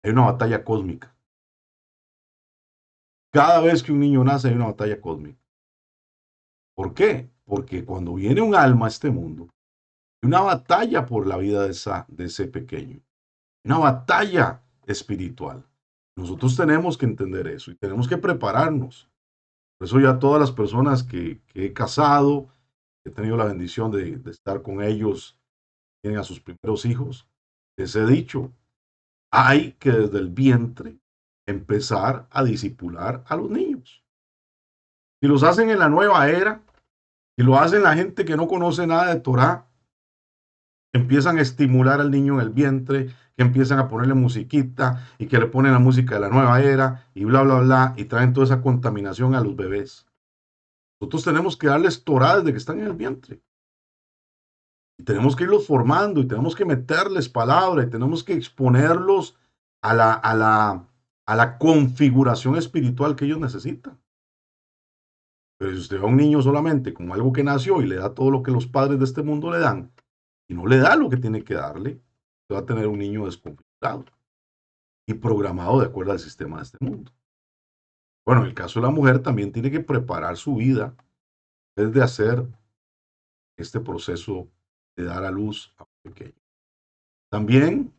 hay una batalla cósmica. Cada vez que un niño nace, hay una batalla cósmica. ¿Por qué? Porque cuando viene un alma a este mundo, hay una batalla por la vida de ese pequeño. Una batalla espiritual. Nosotros tenemos que entender eso y tenemos que prepararnos. Por eso ya todas las personas que he casado, he tenido la bendición de estar con ellos, tienen a sus primeros hijos, les he dicho, hay que desde el vientre empezar a disipular a los niños. Si los hacen en la nueva era, si lo hacen la gente que no conoce nada de Torah, empiezan a estimular al niño en el vientre, que empiezan a ponerle musiquita y que le ponen la música de la nueva era y bla, bla, bla, y traen toda esa contaminación a los bebés. Nosotros tenemos que darles Torah desde que están en el vientre. Y tenemos que irlos formando y tenemos que meterles palabra y tenemos que exponerlos a la configuración espiritual que ellos necesitan. Pero si usted ve a un niño solamente como algo que nació y le da todo lo que los padres de este mundo le dan, y no le da lo que tiene que darle, usted va a tener un niño desconfigurado y programado de acuerdo al sistema de este mundo. Bueno, en el caso de la mujer también tiene que preparar su vida desde hacer este proceso de dar a luz a un pequeño. También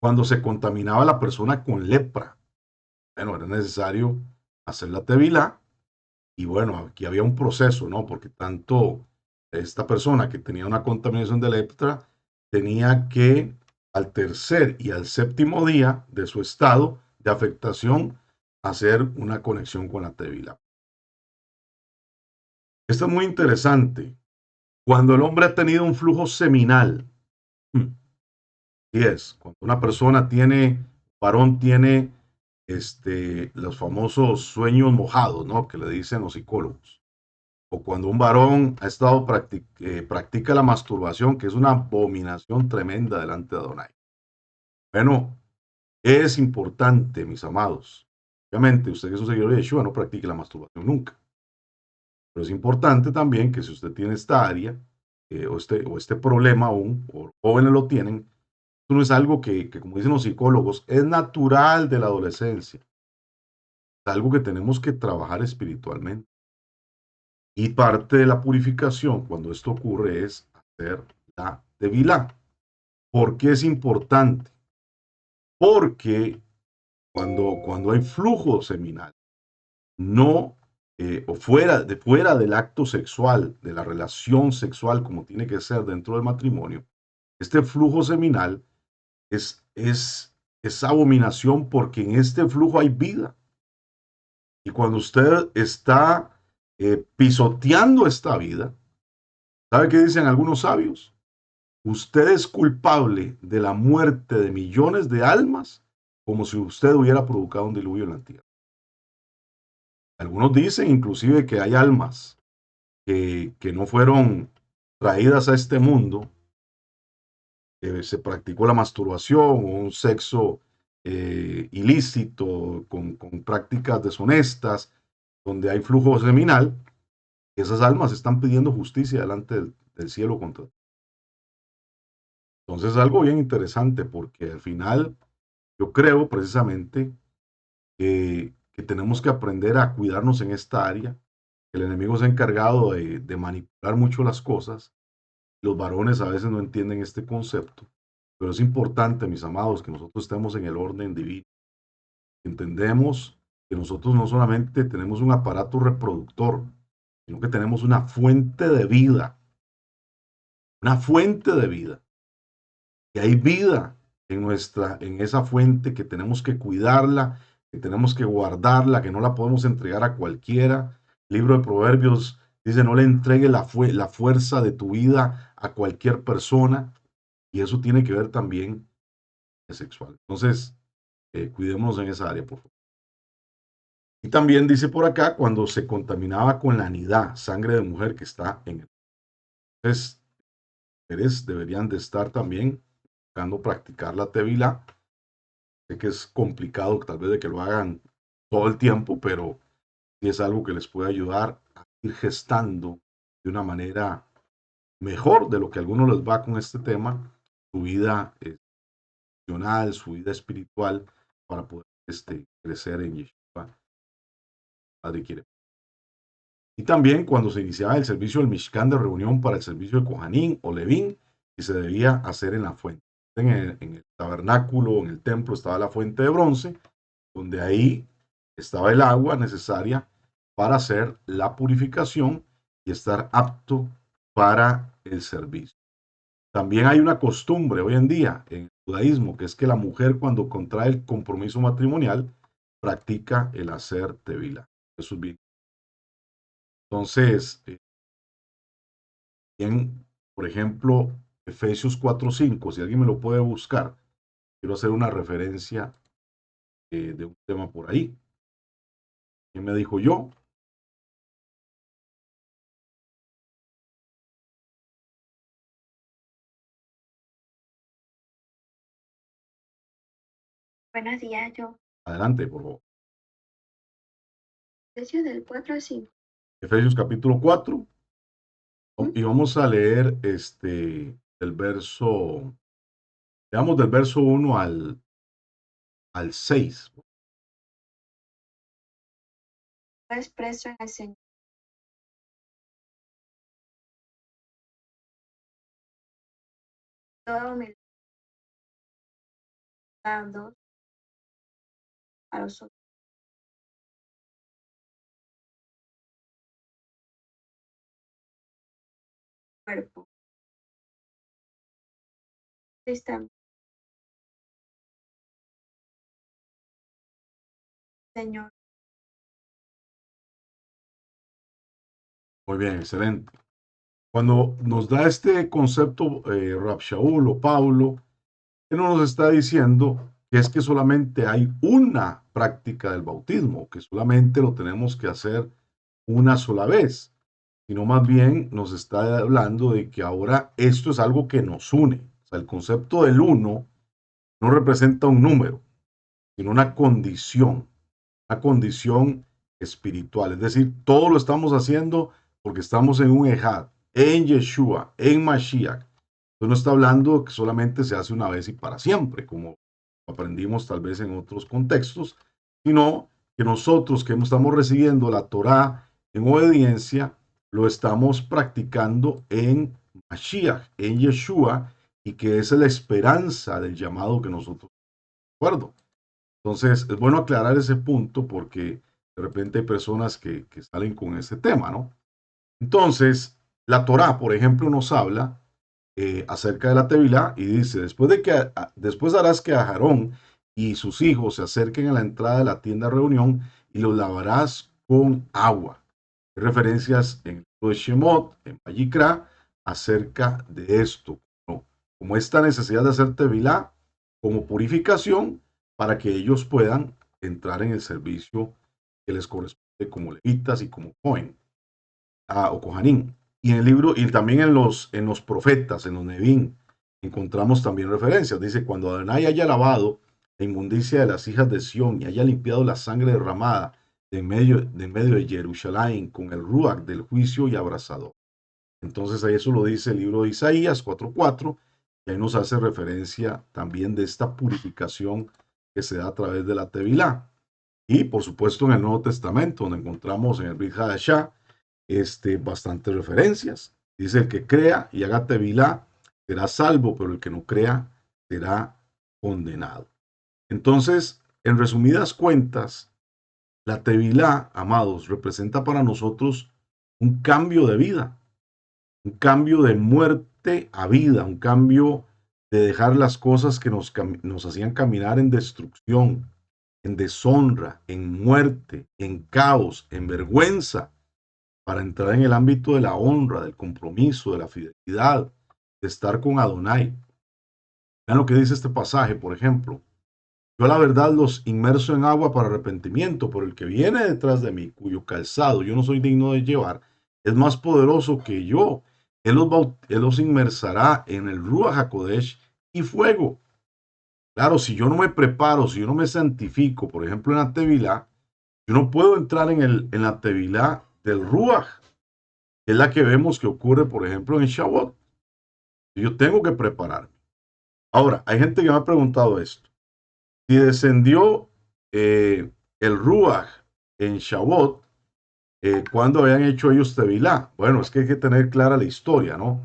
cuando se contaminaba la persona con lepra, bueno, era necesario hacer la tevilá y bueno, aquí había un proceso, ¿no? Porque tanto esta persona que tenía una contaminación de lepra tenía que al tercer y al séptimo día de su estado de afectación hacer una conexión con la tevilá. Esto es muy interesante. Cuando el hombre ha tenido un flujo seminal, y es, cuando una persona tiene, varón tiene los famosos sueños mojados, ¿no? Que le dicen los psicólogos. O cuando un varón ha estado practica la masturbación, que es una abominación tremenda delante de Adonai. Bueno, es importante, mis amados. Obviamente, usted que es un seguidor de Yeshua no practique la masturbación nunca. Pero es importante también que si usted tiene esta área o este problema aún, o jóvenes lo tienen, esto no es algo que, como dicen los psicólogos, es natural de la adolescencia. Es algo que tenemos que trabajar espiritualmente. Y parte de la purificación, cuando esto ocurre, es hacer la tevilá. ¿Por qué es importante? Porque cuando hay flujo seminal, no, o fuera del acto sexual, de la relación sexual como tiene que ser dentro del matrimonio, este flujo seminal es abominación porque en este flujo hay vida. Y cuando usted está pisoteando esta vida, ¿sabe qué dicen algunos sabios? Usted es culpable de la muerte de millones de almas como si usted hubiera provocado un diluvio en la tierra. Algunos dicen inclusive que hay almas que no fueron traídas a este mundo, se practicó la masturbación o un sexo ilícito con prácticas deshonestas, donde hay flujo seminal, esas almas están pidiendo justicia delante del cielo contra. Entonces es algo bien interesante porque al final yo creo precisamente que tenemos que aprender a cuidarnos en esta área. El enemigo se ha encargado de manipular mucho las cosas. Los varones a veces no entienden este concepto, pero es importante, mis amados, que nosotros estemos en el orden divino. Entendemos que nosotros no solamente tenemos un aparato reproductor, sino que tenemos una fuente de vida, una fuente de vida. Y hay vida en esa fuente que tenemos que cuidarla, que tenemos que guardarla, que no la podemos entregar a cualquiera. El libro de Proverbios dice, no le entregue la fuerza de tu vida a cualquier persona. Y eso tiene que ver también con el sexual. Entonces, cuidémonos en esa área, por favor. Y también dice por acá, cuando se contaminaba con la anidad, sangre de mujer que está en el. Entonces, mujeres deberían de estar también buscando practicar la tevilá. Sé que es complicado tal vez de que lo hagan todo el tiempo, pero sí es algo que les puede ayudar a ir gestando de una manera mejor de lo que a algunos les va con este tema, su vida emocional, su vida espiritual, para poder crecer en Yeshua. Padre quiere. Y también cuando se iniciaba el servicio del Mishkan de reunión para el servicio de Kohanim o Levín, y se debía hacer en la fuente. En el tabernáculo, en el templo, estaba la fuente de bronce, donde ahí estaba el agua necesaria para hacer la purificación y estar apto para el servicio. También hay una costumbre hoy en día en el judaísmo, que es que la mujer cuando contrae el compromiso matrimonial practica el hacer tevila. Eso es bien. Entonces, bien, por ejemplo, Efesios 4:5, si alguien me lo puede buscar, quiero hacer una referencia de un tema por ahí. ¿Quién me dijo yo? Buenos días, yo. Adelante, por favor. Efesios del 4 al 5. Efesios capítulo 4, y vamos a leer el verso, digamos del verso 1 al 6. Expreso en el Señor. Toda humildad dando a los otros. Cuerpo. Cristo, Señor. Muy bien, excelente. Cuando nos da este concepto Rab Shaul o Pablo, él no nos está diciendo que es que solamente hay una práctica del bautismo, que solamente lo tenemos que hacer una sola vez, sino más bien nos está hablando de que ahora esto es algo que nos une. O sea, el concepto del uno no representa un número, sino una condición espiritual. Es decir, todo lo estamos haciendo porque estamos en un Ejad, en Yeshua, en Mashiach. Entonces no está hablando que solamente se hace una vez y para siempre, como aprendimos tal vez en otros contextos, sino que nosotros que estamos recibiendo la Torá en obediencia, lo estamos practicando en Mashiach, en Yeshua, y que esa es la esperanza del llamado que nosotros, ¿de acuerdo? Entonces, es bueno aclarar ese punto porque de repente hay personas que salen con ese tema, ¿no? Entonces, la Torá, por ejemplo, nos habla acerca de la Tevilá y dice, después harás que Aarón y sus hijos se acerquen a la entrada de la tienda de reunión y los lavarás con agua. Hay referencias en el libro de Shemot, en Vayikra, acerca de esto, ¿no? Como esta necesidad de hacer Tevilá como purificación para que ellos puedan entrar en el servicio que les corresponde como levitas y como Cohen. o Kohanim. Y en el libro, y también en los profetas, en los Nevín, encontramos también referencias. Dice, cuando Adonai haya lavado la inmundicia de las hijas de Sión y haya limpiado la sangre derramada de medio de Jerusalén con el ruach del juicio y abrazador. Entonces ahí eso lo dice el libro de Isaías 4:4, y ahí nos hace referencia también de esta purificación que se da a través de la Tevilá. Y por supuesto en el Nuevo Testamento, donde encontramos en el Brit Hadashah bastantes referencias. Dice, el que crea y haga Tevilá será salvo, pero el que no crea será condenado. Entonces, en resumidas cuentas, la Tevilá, amados, representa para nosotros un cambio de vida, un cambio de muerte a vida, un cambio de dejar las cosas que nos hacían caminar en destrucción, en deshonra, en muerte, en caos, en vergüenza, para entrar en el ámbito de la honra, del compromiso, de la fidelidad, de estar con Adonai. Vean lo que dice este pasaje, por ejemplo. Yo a la verdad los inmerso en agua para arrepentimiento, por el que viene detrás de mí, cuyo calzado yo no soy digno de llevar, es más poderoso que yo. Él los inmersará en el Ruach HaKodesh y fuego. Claro, si yo no me preparo, si yo no me santifico, por ejemplo en la Tevilá, yo no puedo entrar en la Tevilá del Ruach, que es la que vemos que ocurre, por ejemplo, en Shavuot. Yo tengo que prepararme. Ahora, hay gente que me ha preguntado esto. Si descendió el Ruach en Shavuot, ¿cuándo habían hecho ellos Tevilá? Bueno, es que hay que tener clara la historia, ¿no?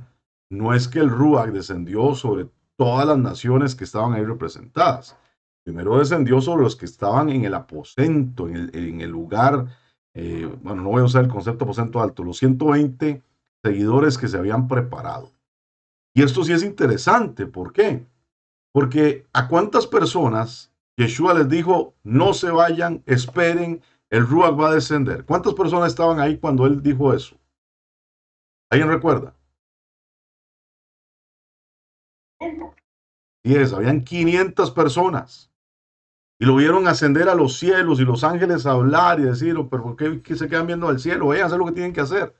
No es que el Ruach descendió sobre todas las naciones que estaban ahí representadas. Primero descendió sobre los que estaban en el aposento, en el lugar, bueno, no voy a usar el concepto aposento alto, los 120 seguidores que se habían preparado. Y esto sí es interesante, ¿por qué? Porque ¿a cuántas personas Yeshua les dijo, no se vayan, esperen, el Ruach va a descender? ¿Cuántas personas estaban ahí cuando él dijo eso? ¿Alguien recuerda? 10, habían 500 personas. Y lo vieron ascender a los cielos y los ángeles hablar y decir, pero ¿por qué se quedan viendo al cielo? Vayan a hacer lo que tienen que hacer.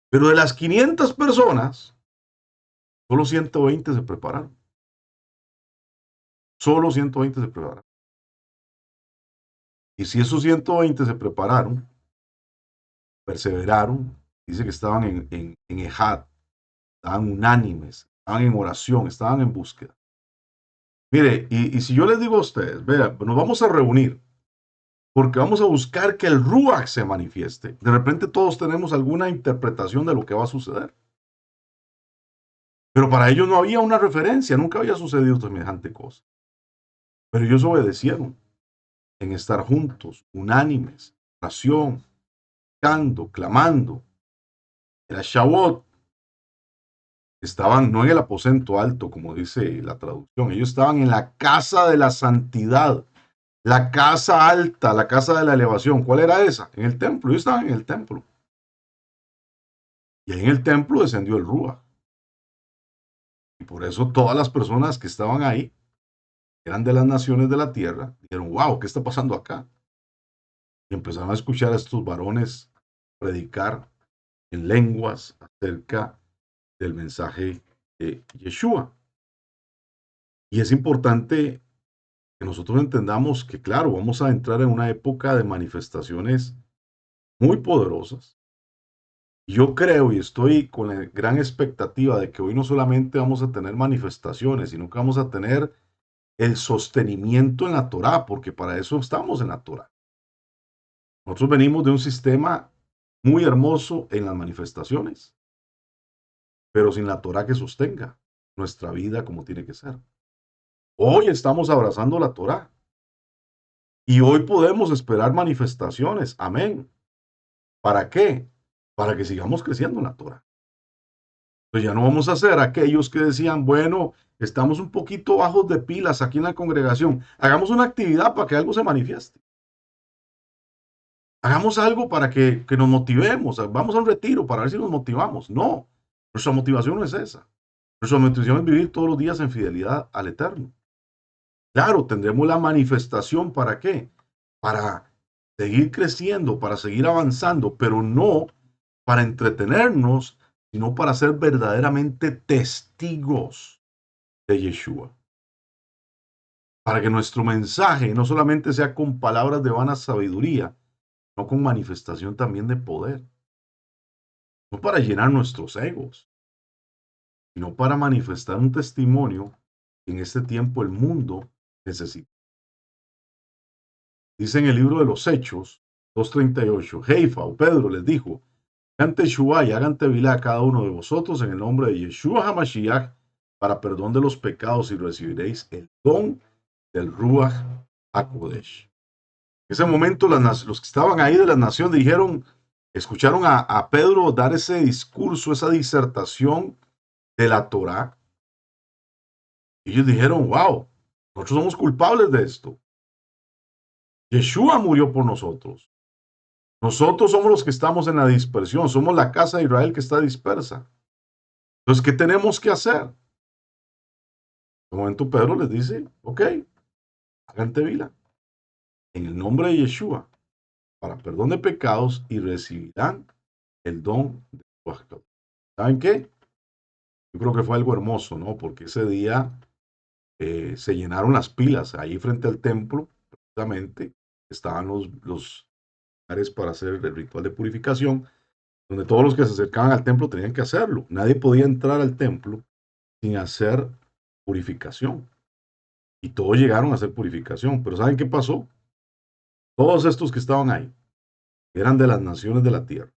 Pero de las 500 personas, solo 120 se prepararon. Solo 120 se prepararon. Y si esos 120 se prepararon, perseveraron, dice que estaban en Ejad, estaban unánimes, estaban en oración, estaban en búsqueda. Mire, y si yo les digo a ustedes, vea, nos vamos a reunir, porque vamos a buscar que el Ruach se manifieste. De repente todos tenemos alguna interpretación de lo que va a suceder. Pero para ellos no había una referencia, nunca había sucedido semejante cosa. Pero ellos obedecieron en estar juntos, unánimes, oración, cantando, clamando. Era Shavuot. Estaban no en el aposento alto, como dice la traducción, ellos estaban en la casa de la santidad, la casa alta, la casa de la elevación. ¿Cuál era esa? En el templo, ellos estaban en el templo. Y ahí en el templo descendió el Ruach. Y por eso todas las personas que estaban ahí, eran de las naciones de la tierra, dijeron, wow, ¿qué está pasando acá? Y empezaron a escuchar a estos varones predicar en lenguas acerca del mensaje de Yeshua. Y es importante que nosotros entendamos que, claro, vamos a entrar en una época de manifestaciones muy poderosas. Yo creo y estoy con la gran expectativa de que hoy no solamente vamos a tener manifestaciones, sino que vamos a tener el sostenimiento en la Torá, porque para eso estamos en la Torá. Nosotros venimos de un sistema muy hermoso en las manifestaciones, pero sin la Torá que sostenga nuestra vida como tiene que ser. Hoy estamos abrazando la Torá y hoy podemos esperar manifestaciones. Amén. ¿Para qué? Para que sigamos creciendo en la Torá. Pues ya no vamos a ser aquellos que decían, bueno, estamos un poquito bajos de pilas aquí en la congregación. Hagamos una actividad para que algo se manifieste. Hagamos algo para que nos motivemos. Vamos a un retiro para ver si nos motivamos. No, nuestra motivación no es esa. Nuestra motivación es vivir todos los días en fidelidad al Eterno. Claro, tendremos la manifestación. ¿Para qué? Para seguir creciendo, para seguir avanzando, pero no para entretenernos, sino para ser verdaderamente testigos de Yeshua. Para que nuestro mensaje no solamente sea con palabras de vana sabiduría, sino con manifestación también de poder. No para llenar nuestros egos, sino para manifestar un testimonio que en este tiempo el mundo necesita. Dice en el libro de los Hechos 2:38, Heifa o Pedro les dijo, hagan Teshuvá y hagan Tevilá a cada uno de vosotros en el nombre de Yeshua HaMashiach para perdón de los pecados y recibiréis el don del Ruach HaKodesh. En ese momento los que estaban ahí de la nación dijeron, escucharon a Pedro dar ese discurso, esa disertación de la Torá. Y ellos dijeron, wow, nosotros somos culpables de esto. Yeshua murió por nosotros. Nosotros somos los que estamos en la dispersión. Somos la casa de Israel que está dispersa. Entonces, ¿qué tenemos que hacer? En un momento Pedro les dice, ok, hagan Tevila en el nombre de Yeshua para perdón de pecados y recibirán el don de Ruach HaKodesh. ¿Saben qué? Yo creo que fue algo hermoso, ¿no? Porque ese día se llenaron las pilas ahí frente al templo, precisamente estaban los lugares para hacer el ritual de purificación, donde todos los que se acercaban al templo tenían que hacerlo. Nadie podía entrar al templo sin hacer purificación. Y todos llegaron a hacer purificación. Pero ¿saben qué pasó? Todos estos que estaban ahí eran de las naciones de la tierra.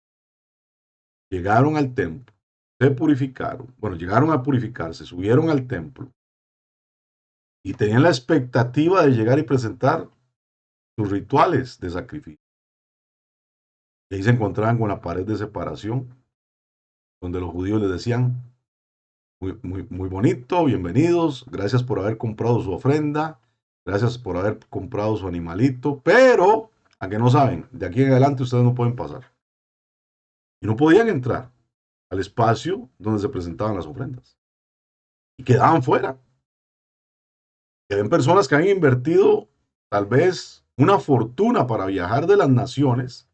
Llegaron al templo, se purificaron. Bueno, llegaron a purificarse, subieron al templo y tenían la expectativa de llegar y presentar sus rituales de sacrificio. Y ahí se encontraban con la pared de separación, donde los judíos les decían, muy bonito, bienvenidos, gracias por haber comprado su ofrenda, gracias por haber comprado su animalito, pero, a que no saben, de aquí en adelante ustedes no pueden pasar. Y no podían entrar al espacio donde se presentaban las ofrendas. Y quedaban fuera. Y habían personas que han invertido tal vez una fortuna para viajar de las naciones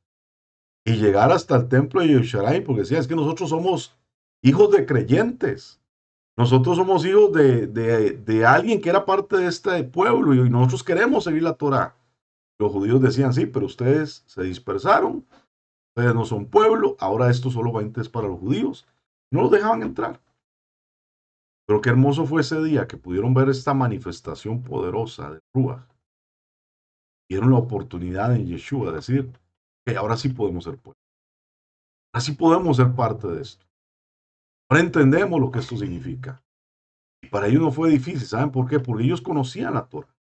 y llegar hasta el templo de Yerushalayim, porque decían, es que nosotros somos hijos de creyentes. Nosotros somos hijos de alguien que era parte de este pueblo y nosotros queremos seguir la Torá. Los judíos decían, sí, pero ustedes se dispersaron, ustedes no son pueblo, ahora esto solamente es para los judíos. No los dejaban entrar. Pero qué hermoso fue ese día que pudieron ver esta manifestación poderosa de Ruach. Vieron la oportunidad en Yeshua de decir que ahora sí podemos ser pueblo. Ahora sí podemos ser parte de esto. Ahora entendemos lo que esto significa. Y para ellos no fue difícil, ¿saben por qué? Porque ellos conocían la Torah.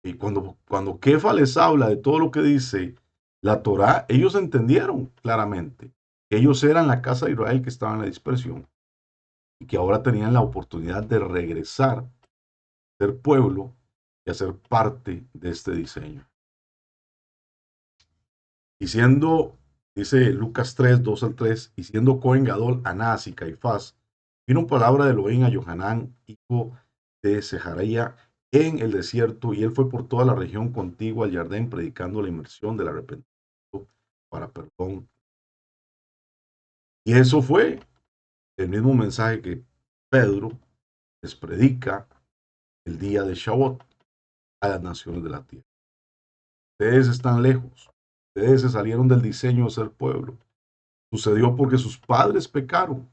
Y cuando Kefa les habla de todo lo que dice la Torah, ellos entendieron claramente que ellos eran la casa de Israel que estaba en la dispersión y que ahora tenían la oportunidad de regresar, ser pueblo y hacer parte de este diseño. Y siendo, dice Lucas 3, 2 al 3, y siendo Cohen Gadol, Anás y Caifás, vino palabra de Elohim a Johanán, hijo de Sejaría, en el desierto, y él fue por toda la región contigua al Jardín, predicando la inmersión del arrepentimiento para perdón. Y eso fue el mismo mensaje que Pedro les predica el día de Shavuot a las naciones de la tierra. Ustedes están lejos, ustedes se salieron del diseño de ser pueblo. Sucedió porque sus padres pecaron.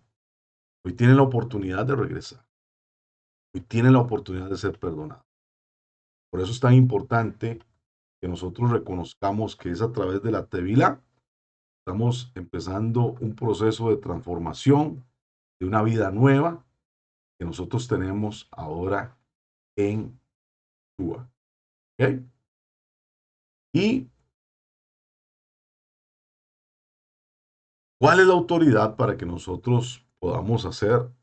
Hoy tienen la oportunidad de regresar. Hoy tienen la oportunidad de ser perdonados. Por eso es tan importante que nosotros reconozcamos que es a través de la Tevilá estamos empezando un proceso de transformación de una vida nueva que nosotros tenemos ahora en Cuba. ¿Okay? ¿Y cuál es la autoridad para que nosotros podamos hacerlo?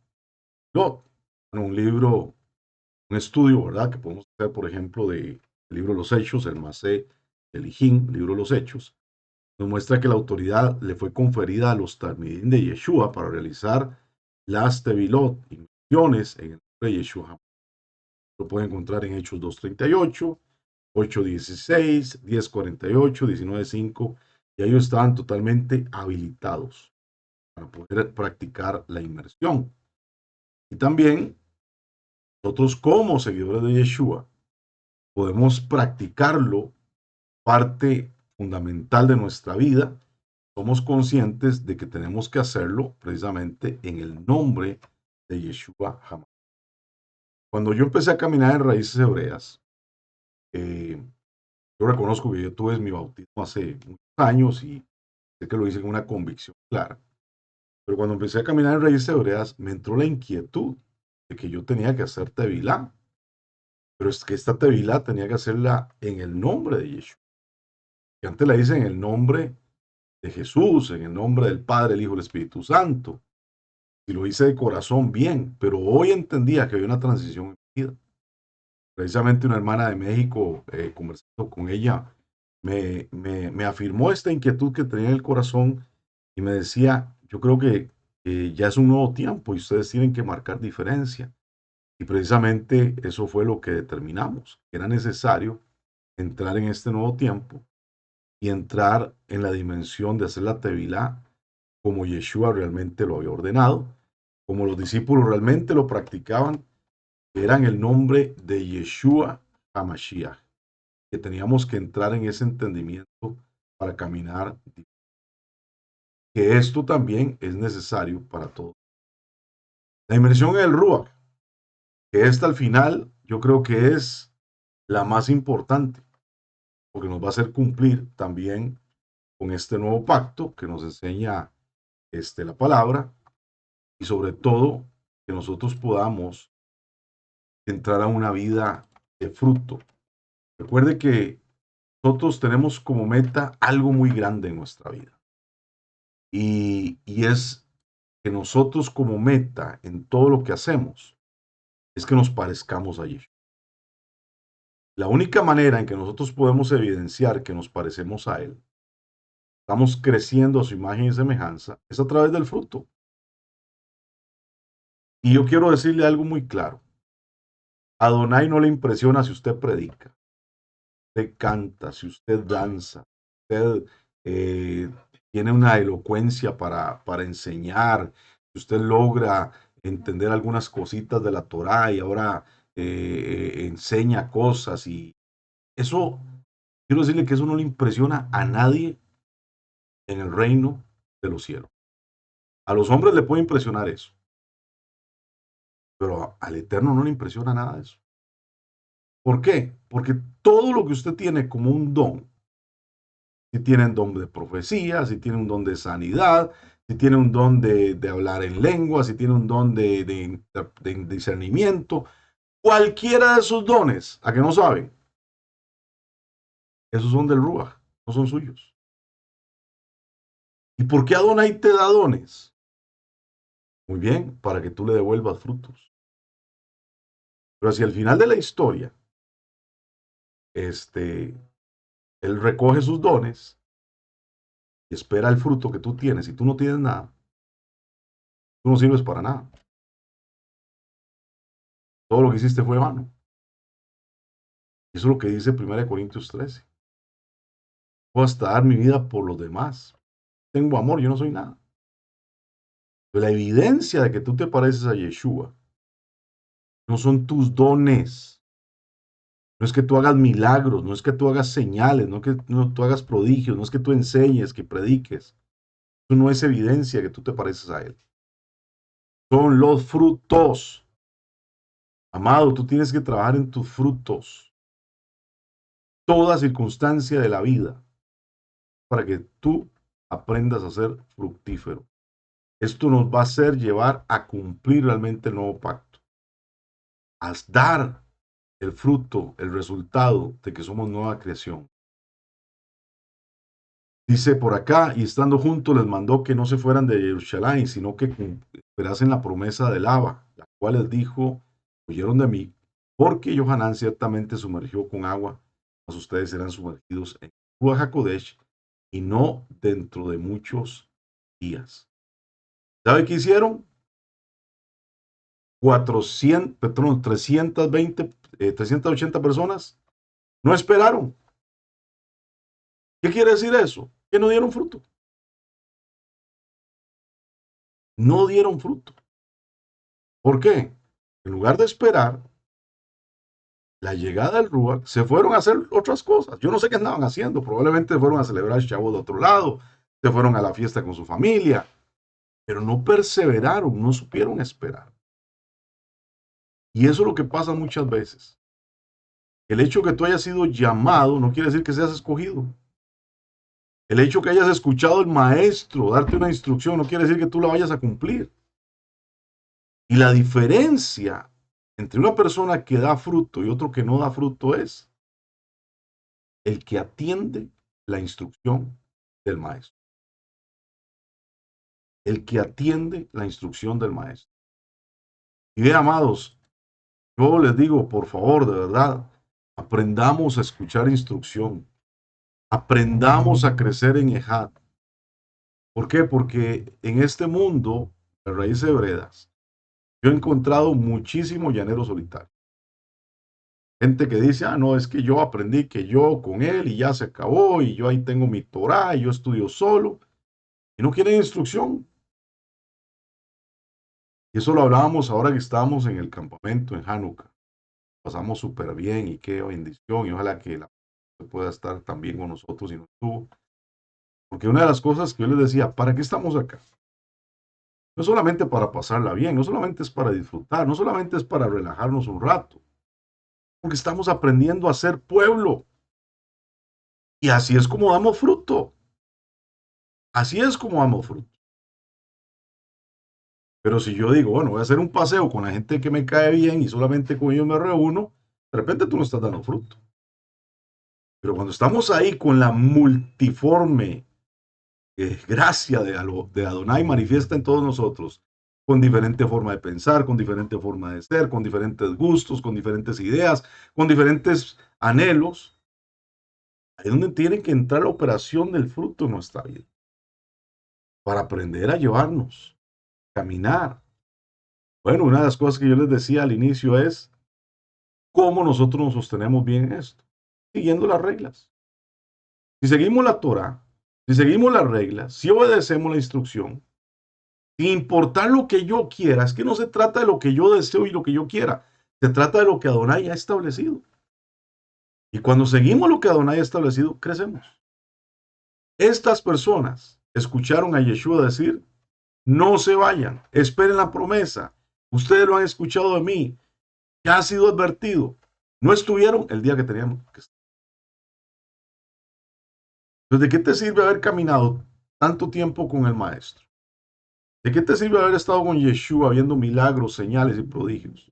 Un libro, un estudio, ¿verdad? Que podemos hacer, por ejemplo, del libro de los Hechos, el Masé, el Hijín, libro de los Hechos, nos muestra que la autoridad le fue conferida a los Talmidim de Yeshua para realizar las Tevilot y misiones en el nombre de Yeshua. Lo pueden encontrar en Hechos 2:38, 8:16, 10:48, 19:5 Y ellos estaban totalmente habilitados para poder practicar la inmersión. Y también nosotros como seguidores de Yeshua podemos practicarlo, parte fundamental de nuestra vida. Somos conscientes de que tenemos que hacerlo precisamente en el nombre de Yeshua HaMashiach. Cuando yo empecé a caminar en raíces hebreas, yo reconozco que yo tuve mi bautismo hace muchos años y sé que lo hice con una convicción clara. Pero cuando empecé a caminar en raíces hebreas, me entró la inquietud de que yo tenía que hacer tevilá. Pero es que esta tevilá tenía que hacerla en el nombre de Yeshua. Que antes la hice en el nombre de Jesús, en el nombre del Padre, el Hijo y el Espíritu Santo. Y lo hice de corazón bien, pero hoy entendía que había una transición en mi vida. Precisamente una hermana de México, conversando con ella, me afirmó esta inquietud que tenía en el corazón y me decía, yo creo que ya es un nuevo tiempo y ustedes tienen que marcar diferencia. Y precisamente eso fue lo que determinamos, que era necesario entrar en este nuevo tiempo y entrar en la dimensión de hacer la tevilá como Yeshua realmente lo había ordenado, como los discípulos realmente lo practicaban, que era en el nombre de Yeshua HaMashiach, que teníamos que entrar en ese entendimiento para caminar, que esto también es necesario para todos. La inmersión en el Ruach, que esta al final yo creo que es la más importante, porque nos va a hacer cumplir también con este nuevo pacto que nos enseña la palabra y sobre todo que nosotros podamos entrar a una vida de fruto. Recuerde que nosotros tenemos como meta algo muy grande en nuestra vida y es que nosotros como meta en todo lo que hacemos es que nos parezcamos a Yeshua. La única manera en que nosotros podemos evidenciar que nos parecemos a Él, estamos creciendo a su imagen y semejanza, es a través del fruto. Y yo quiero decirle algo muy claro. A Adonai no le impresiona si usted predica, si usted canta, si usted danza, si usted tiene una elocuencia para enseñar, si usted logra entender algunas cositas de la Torá y ahora enseña cosas y eso, quiero decirle que eso no le impresiona a nadie en el reino de los cielos. A los hombres le puede impresionar eso, pero al Eterno no le impresiona nada de eso. ¿Por qué? Porque todo lo que usted tiene como un don, si tiene un don de profecía, si tiene un don de sanidad, si tiene un don de hablar en lengua, si tiene un don de discernimiento, cualquiera de esos dones, ¿a que no saben? Esos son del Ruach, no son suyos. ¿Y por qué Adonai te da dones? Muy bien, para que tú le devuelvas frutos. Pero si al final de la historia, él recoge sus dones y espera el fruto que tú tienes y tú no tienes nada, tú no sirves para nada. Todo lo que hiciste fue vano. Eso es lo que dice 1 Corintios 13. Puedo hasta dar mi vida por los demás. Tengo amor, yo no soy nada. Pero la evidencia de que tú te pareces a Yeshua no son tus dones. No es que tú hagas milagros, no es que tú hagas señales, no es que tú hagas prodigios, no es que tú enseñes, que prediques. Eso no es evidencia que tú te pareces a Él. Son los frutos. Amado, tú tienes que trabajar en tus frutos. Toda circunstancia de la vida para que tú aprendas a ser fructífero. Esto nos va a hacer llevar a cumplir realmente el nuevo pacto. A dar el fruto, el resultado de que somos nueva creación. Dice por acá, y estando juntos les mandó que no se fueran de Jerusalén, sino que esperasen la promesa del Abba, la cual les dijo, oyeron de mí, porque Johanán ciertamente sumergió con agua, mas ustedes serán sumergidos en Ruach HaKodesh, y no dentro de muchos días. ¿Sabe qué hicieron? 380 personas no esperaron. ¿Qué quiere decir eso? que no dieron fruto. No dieron fruto. ¿Por qué? En lugar de esperar la llegada del Ruach, se fueron a hacer otras cosas. Yo no sé qué andaban haciendo. Probablemente fueron a celebrar Shavuot de otro lado, se fueron a la fiesta con su familia, pero no perseveraron, no supieron esperar. Y eso es lo que pasa muchas veces. El hecho que tú hayas sido llamado no quiere decir que seas escogido. El hecho que hayas escuchado al maestro darte una instrucción no quiere decir que tú la vayas a cumplir. Y la diferencia entre una persona que da fruto y otro que no da fruto es el que atiende la instrucción del maestro. El que atiende la instrucción del maestro. Y bien, amados, yo les digo, por favor, de verdad, aprendamos a escuchar instrucción. Aprendamos a crecer en Ejad. ¿Por qué? Porque en este mundo de raíces hebreas, yo he encontrado muchísimo llanero solitario. Gente que dice, no, es que yo aprendí que yo con él y ya se acabó y yo ahí tengo mi Torah y yo estudio solo. Y no quieren instrucción. Y eso lo hablábamos ahora que estábamos en el campamento en Hanukkah. Pasamos súper bien y qué bendición y ojalá que la pueda estar también con nosotros y no estuvo. Porque una de las cosas que yo les decía, ¿para qué estamos acá? No solamente para pasarla bien, no solamente es para disfrutar, no solamente es para relajarnos un rato, porque estamos aprendiendo a ser pueblo. Y así es como damos fruto. Así es como damos fruto. Pero si yo digo, bueno, voy a hacer un paseo con la gente que me cae bien y solamente con ellos me reúno, de repente tú no estás dando fruto. Pero cuando estamos ahí con la multiforme gracia de Adonai manifiesta en todos nosotros, con diferente forma de pensar, con diferente forma de ser, con diferentes gustos, con diferentes ideas, con diferentes anhelos, ahí es donde tiene que entrar la operación del fruto en nuestra vida, para aprender a llevarnos, caminar. Bueno, una de las cosas que yo les decía al inicio es cómo nosotros nos sostenemos bien en esto, siguiendo las reglas. Si seguimos la Torah, si seguimos las reglas, si obedecemos la instrucción, sin importar lo que yo quiera, es que no se trata de lo que yo deseo y lo que yo quiera, se trata de lo que Adonai ha establecido. Y cuando seguimos lo que Adonai ha establecido, crecemos. Estas personas escucharon a Yeshua decir, no se vayan, esperen la promesa. Ustedes lo han escuchado de mí, ya ha sido advertido. No estuvieron el día que teníamos que estar. Entonces, ¿de qué te sirve haber caminado tanto tiempo con el Maestro? ¿De qué te sirve haber estado con Yeshua viendo milagros, señales y prodigios?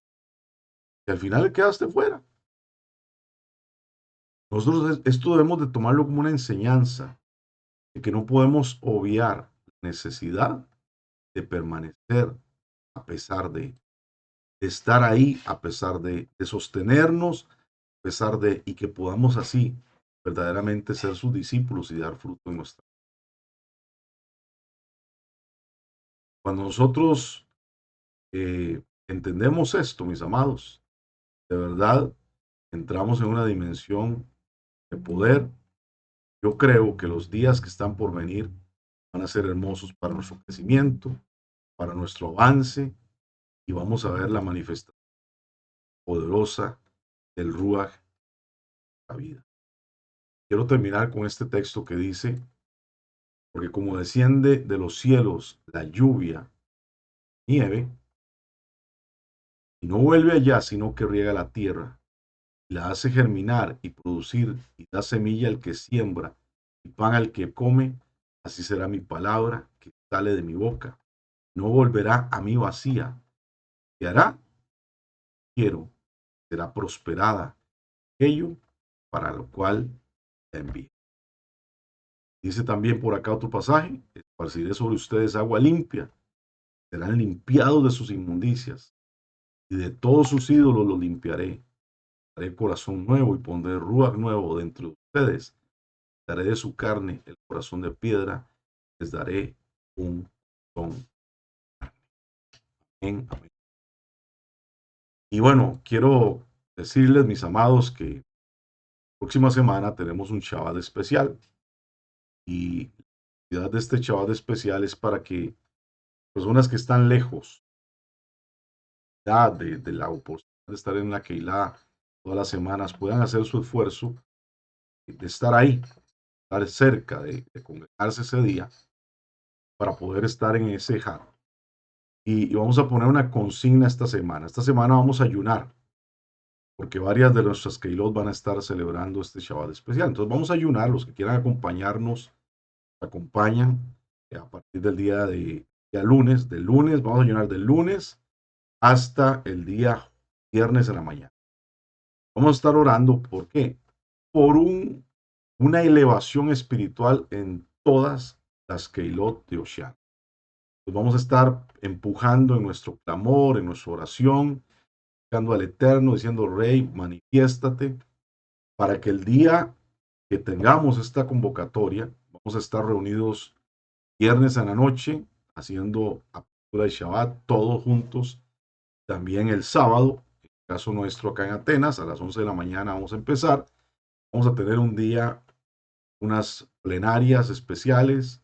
Y al final quedaste fuera. Nosotros esto debemos de tomarlo como una enseñanza, de que no podemos obviar la necesidad de permanecer a pesar de estar ahí, a pesar de sostenernos, a pesar de, y que podamos así verdaderamente ser sus discípulos y dar fruto en nuestra. Cuando nosotros entendemos esto, mis amados, de verdad entramos en una dimensión de poder. Yo creo que los días que están por venir van a ser hermosos para nuestro crecimiento, para nuestro avance, y vamos a ver la manifestación poderosa del Ruach en la vida. Quiero terminar con este texto que dice, porque como desciende de los cielos la lluvia, nieve, y no vuelve allá, sino que riega la tierra, y la hace germinar y producir, y da semilla al que siembra, y pan al que come, así será mi palabra que sale de mi boca. No volverá a mí vacía. ¿Qué hará? Quiero, será prosperada aquello para lo cual la envíe. Dice también por acá otro pasaje, esparciré sobre ustedes agua limpia, serán limpiados de sus inmundicias, y de todos sus ídolos los limpiaré. Daré corazón nuevo y pondré ruach nuevo dentro de ustedes. Daré de su carne el corazón de piedra, les daré un corazón. Amén, amén. Y bueno, quiero decirles, mis amados, que próxima semana tenemos un Shabbat especial. Y la idea de este Shabbat especial es para que personas que están lejos de la oportunidad de estar en la Keilah todas las semanas puedan hacer su esfuerzo de estar ahí, estar cerca, de congregarse ese día para poder estar en ese jato. Y vamos a poner una consigna esta semana. Esta semana vamos a ayunar, porque varias de nuestras Keilot van a estar celebrando este Shabbat especial. Entonces vamos a ayunar, los que quieran acompañarnos, acompañan a partir del día lunes. Del lunes, vamos a ayunar del lunes hasta el día viernes en la mañana. Vamos a estar orando, ¿por qué? Por una elevación espiritual en todas las Keilot de Oshan. Pues vamos a estar empujando en nuestro clamor, en nuestra oración, buscando al Eterno, diciendo, Rey, manifiéstate, para que el día que tengamos esta convocatoria, vamos a estar reunidos viernes en la noche, haciendo apertura de Shabbat, todos juntos. También el sábado, en el caso nuestro acá en Atenas, a las 11 de la mañana vamos a empezar. Vamos a tener un día, unas plenarias especiales.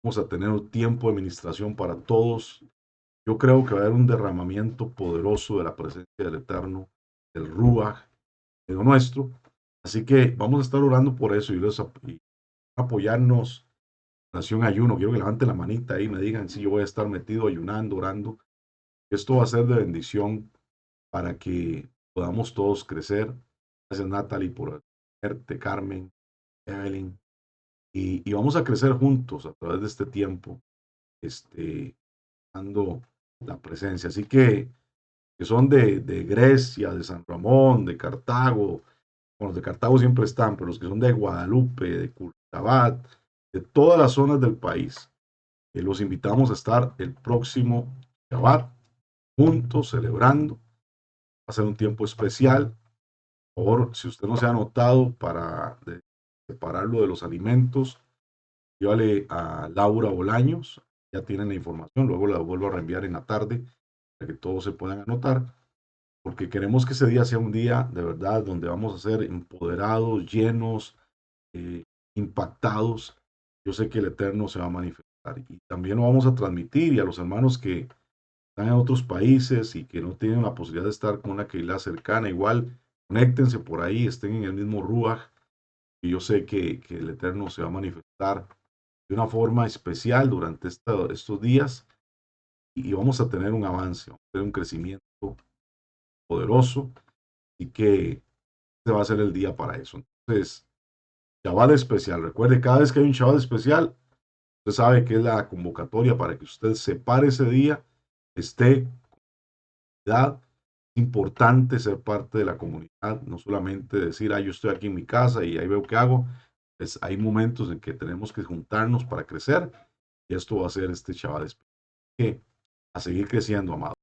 Vamos a tener un tiempo de administración para todos. Yo creo que va a haber un derramamiento poderoso de la presencia del Eterno, del Ruach, de lo nuestro. Así que vamos a estar orando por eso y apoyarnos. Nación Ayuno, quiero que levanten la manita ahí y me digan si yo voy a estar metido ayunando, orando. Esto va a ser de bendición para que podamos todos crecer. Gracias Natalie por verte, Carmen, Evelyn. Y vamos a crecer juntos a través de este tiempo, dando la presencia. Así que son de Grecia, de San Ramón, de Cartago. Bueno, los de Cartago siempre están, pero los que son de Guadalupe, de Curtabat, de todas las zonas del país, los invitamos a estar el próximo Shabbat juntos, celebrando. Va a ser un tiempo especial. Por favor, si usted no se ha anotado para separarlo de los alimentos, llévale a Laura Bolaños, ya tienen la información, luego la vuelvo a reenviar en la tarde para que todos se puedan anotar, porque queremos que ese día sea un día de verdad donde vamos a ser empoderados, llenos, impactados. Yo sé que el Eterno se va a manifestar y también lo vamos a transmitir, y a los hermanos que están en otros países y que no tienen la posibilidad de estar con una Keilah cercana, igual conéctense por ahí, estén en el mismo Ruach, y yo sé que el Eterno se va a manifestar de una forma especial durante estos días, y vamos a tener un avance, vamos a tener un crecimiento poderoso, y que este va a ser el día para eso. Entonces, Shabbat especial, recuerde, cada vez que hay un Shabbat especial, usted sabe que es la convocatoria para que usted separe ese día, esté con importante ser parte de la comunidad, no solamente decir, yo estoy aquí en mi casa y ahí veo qué hago. Hay momentos en que tenemos que juntarnos para crecer, y esto va a ser este Shabbat especial. Que a seguir creciendo, amado.